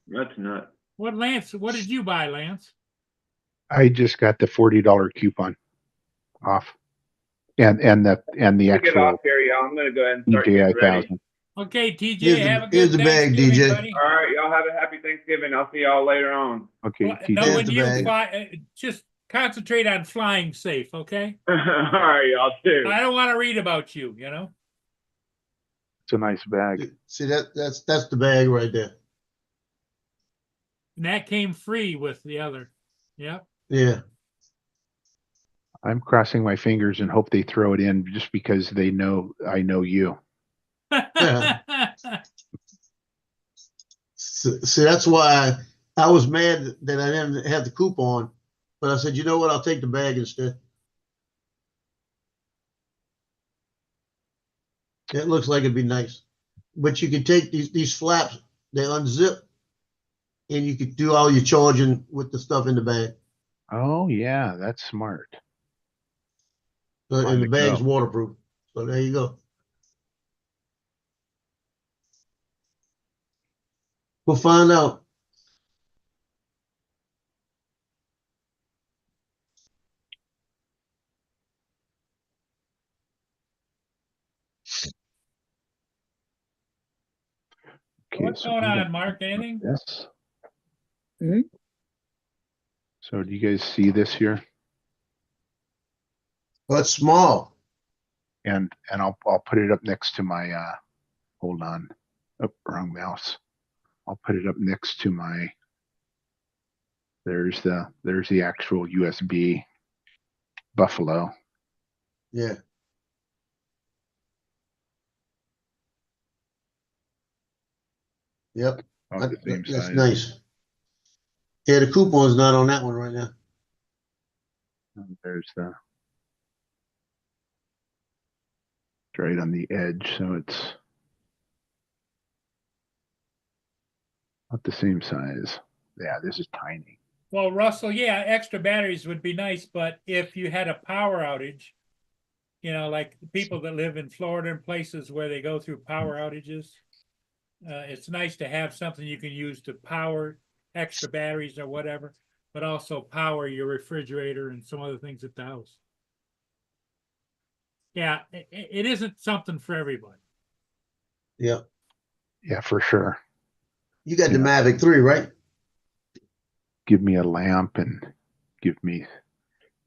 That's nuts. What did you buy, Lance? I just got the $40 coupon off, and the Get actual off here, y'all. I'm gonna go ahead and start DJI getting ready. 1000. Okay, TJ, Here's have a here's good the bag, Thanksgiving, DJ. buddy. All right, y'all have a happy Thanksgiving. I'll see y'all later on. Okay, Well, TJ. no, Here's when the you bag. fly, just concentrate on flying safe, okay? All right, y'all too. I don't want to read about you, you know? It's a nice bag. See that's the bag right there. And that came free with the other. Yep. Yeah. I'm crossing my fingers and hope they throw it in just because they know I know you. See, that's why I was mad that I didn't have the coupon, but I said, you know what? I'll take the bag instead. It looks like it'd be nice, but you can take these flaps, they unzip, and you could do all your charging with the stuff in the bag. Oh yeah, that's smart. So, On and the the bag's go. waterproof. So there you go. We'll find out. Okay, What's so going I'm on, gonna Mark? do Anything? this. Mhm. So do you guys see this here? Well, it's small. And I'll put it up next to my hold on. Oh, wrong mouse. I'll put it up next to my there's the actual USB Buffalo. Yeah. Yep. About the same That's size. nice. Yeah, the coupon's not on that one right now. And there's the it's right on the edge, so it's not the same size. Yeah, this is tiny. Well, Russell, yeah, extra batteries would be nice, but if you had a power outage, you know, like people that live in Florida and places where they go through power outages, it's nice to have something you can use to power extra batteries or whatever, but also power your refrigerator and some other things at the house. Yeah, it isn't something for everybody. Yeah. Yeah, for sure. You got the Yeah. Mavic 3, right? Give me a lamp and give me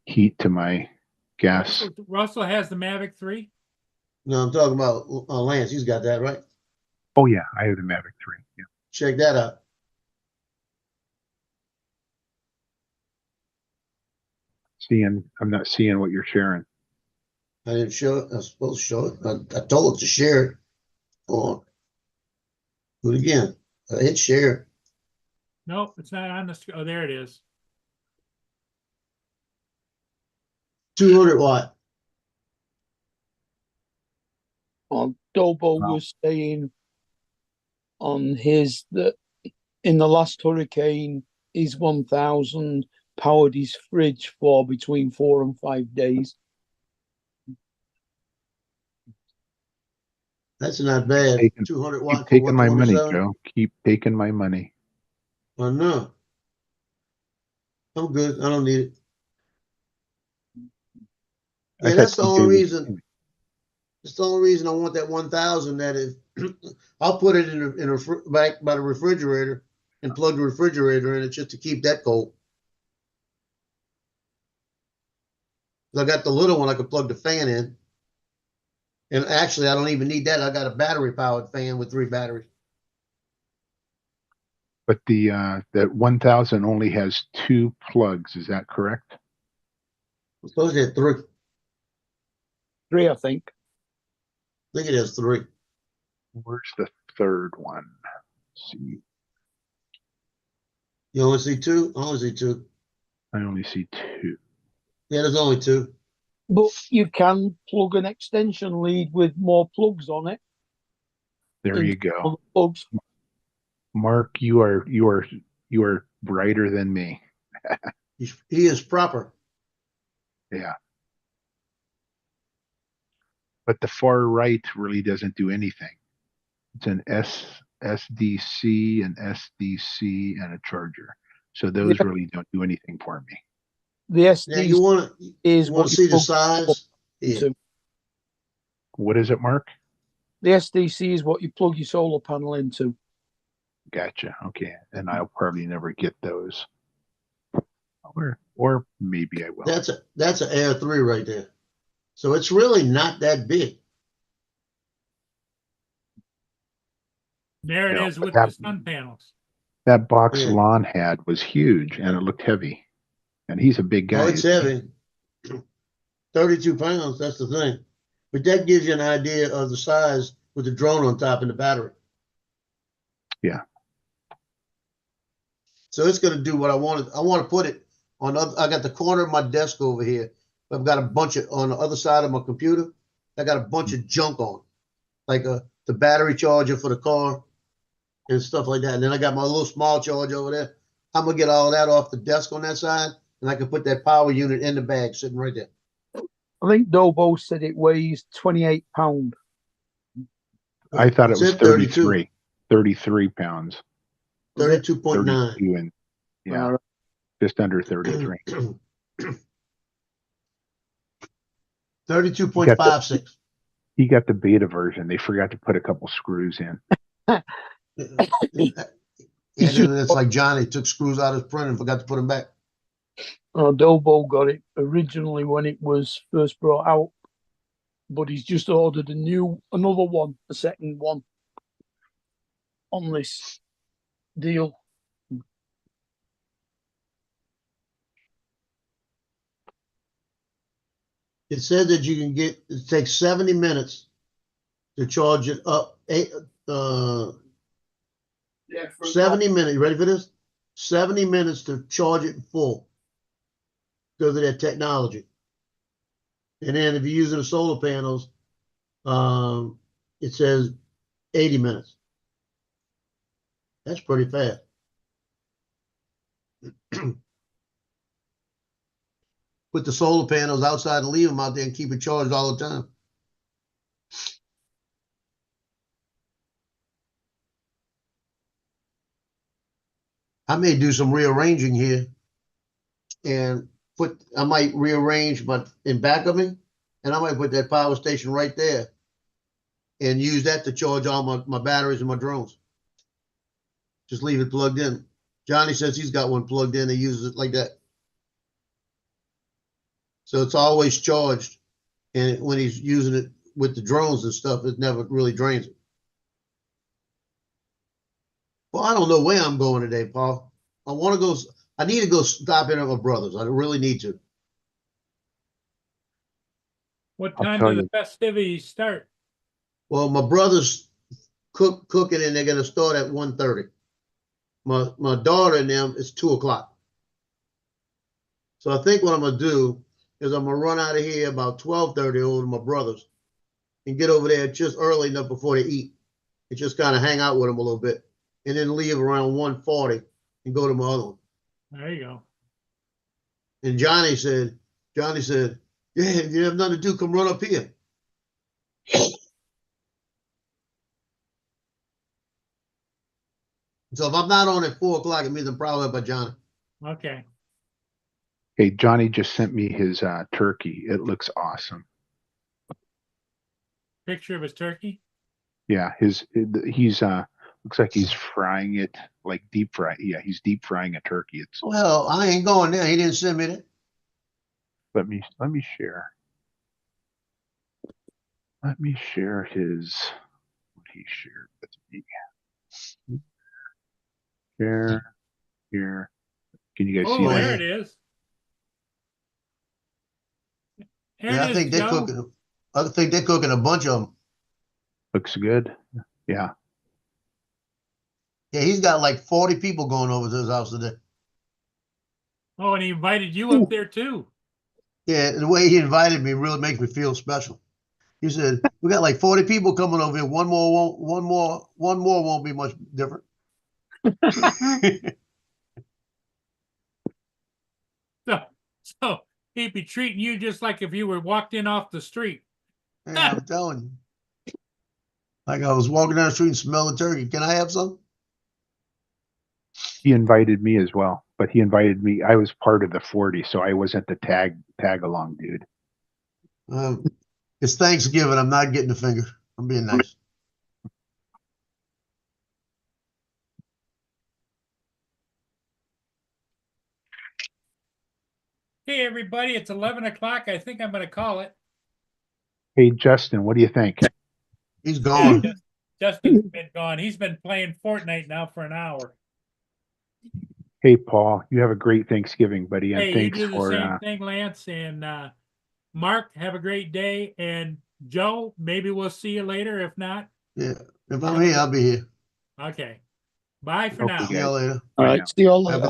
heat to my gas. Russell has the Mavic 3. No, I'm talking about Lance. He's got that, right? Oh yeah, I have the Mavic 3. Yeah. Check that out. I'm not seeing what you're sharing. I didn't show it. I was supposed to show it. I told it to share it. Hold on. Do it again. I hit share. Nope, it's not on the screen. Oh, there it is. 200 watt. Dobo Wow. was saying on his that in the last hurricane, his 1000 powered his fridge for between 4 and 5 days. That's not bad. Taking- 200 Keep watt for taking what, my money, 27? Joe. Keep taking my money. Oh, no. I'm good. I don't need it. I Yeah, thought that's the TJ only was- reason. That's the only reason I want that 1000. That is, I'll put it in a back by the refrigerator and plug the refrigerator in it just to keep that cold. I got the little one I could plug the fan in. And actually, I don't even need that. I got a battery powered fan with 3 batteries. But that 1000 only has 2 plugs. Is that correct? I'm supposed to have 3. 3, I think. I think it has 3. Where's the third one? Let's see. You only see 2? I only see 2. I only see 2. Yeah, there's only 2. But you can plug an extension lead with more plugs on it. There you go. Plugs. Mark, you are brighter than me. He is proper. Yeah. But the far right really doesn't do anything. It's an SDC, an SDC, and a charger. So those really don't do anything for me. The Now SD you want is to what see you the plug size? Yeah. into. What is it, Mark? The SDC is what you plug your solar panel into. Gotcha. Okay. And I'll probably never get those. or maybe I will. That's an Air 3 right there. So it's really not that big. There it No, is but with that- the sun panels. That box Yeah. Lon had was huge and it looked heavy. And he's a big guy. Oh, it's isn't he? heavy. 32 pounds, that's the thing. But that gives you an idea of the size with the drone on top and the battery. Yeah. So it's going to do what I wanted. I want to put it on. I got the corner of my desk over here. I've got a bunch of on the other side of my computer. I got a bunch of junk on, like the battery charger for the car and stuff like that. And then I got my little small charger over there. I'm gonna get all that off the desk on that side, and I can put that power unit in the bag sitting right there. I think Dobo said it weighs 28 pounds. I thought it It was said 32. 33 pounds. 32.9. 32 and yeah, just under 33. 32.56. He got the beta version. They forgot to put a couple screws in. And then it's like Johnny took screws out of his print and forgot to put them back. Dobo got it originally when it was first brought out, but he's just ordered another one, a second one on this deal. It said that you can it takes 70 minutes to charge it up. 70 minutes. You ready for this? 70 minutes to charge it full because of that technology. And then if you're using the solar panels, it says 80 minutes. That's pretty fast. Put the solar panels outside and leave them out there and keep it charged all the time. I may do some rearranging here and I might rearrange in back of me, and I might put that power station right there and use that to charge all my batteries and my drones. Just leave it plugged in. Johnny says he's got one plugged in. He uses it like that. So it's always charged. And when he's using it with the drones and stuff, it never really drains it. Well, I don't know where I'm going today, Paul. I need to go stop in at my brother's. I really need to. What I'll time tell do the you. festivities start? Well, my brother's cooking and they're going to start at 1:30. My daughter and them, it's 2 o'clock. So I think what I'm going to do is I'm going to run out of here about 12:30 over to my brother's and get over there just early enough before they eat and just kind of hang out with them a little bit and then leave around 1:40 and go to my other one. There you go. And Johnny said, yeah, if you have nothing to do, come run up here. So if I'm not on at 4 o'clock, it means I'm probably up by Johnny. Okay. Hey, Johnny just sent me his turkey. It looks awesome. Picture of his turkey? Yeah, he's looks like he's frying it like deep fry. Yeah, he's deep frying a turkey. It's Well, I ain't going there. He didn't send me that. let me share. Let me share what he shared with me. Share here. Can you guys see Oh, that? there it is. There Yeah, it I is, think they're Joe. cooking. I think they're cooking a bunch of them. Looks good. Yeah. Yeah, he's got like 40 people going over to his house today. Oh, and he invited you up there too. Yeah, the way he invited me really makes me feel special. He said, "We got like 40 people coming over here. One more won't be much different." So he'd be treating you just like if you were walked in off the street. Yeah, I'm telling you. Like I was walking down the street and smelled the turkey. Can I have some? He invited me as well, but he invited me. I was part of the 40, so I wasn't the tag along dude. It's Thanksgiving. I'm not getting the finger. I'm being nice. Okay, everybody, it's 11 o'clock. I think I'm gonna call it. Hey, Justin, what do you think? He's gone. Justin's been gone. He's been playing Fortnite now for an hour. Hey, Paul, you have a great Thanksgiving, buddy, and Hey, you thanks do the for same thing, Lance, and Mark, have a great day. And Joe, maybe we'll see you later. If not, Yeah. If I'm here, I'll be here. okay. Bye for Okay, now. See y'all later. All Bye right, now. see you all Have later. a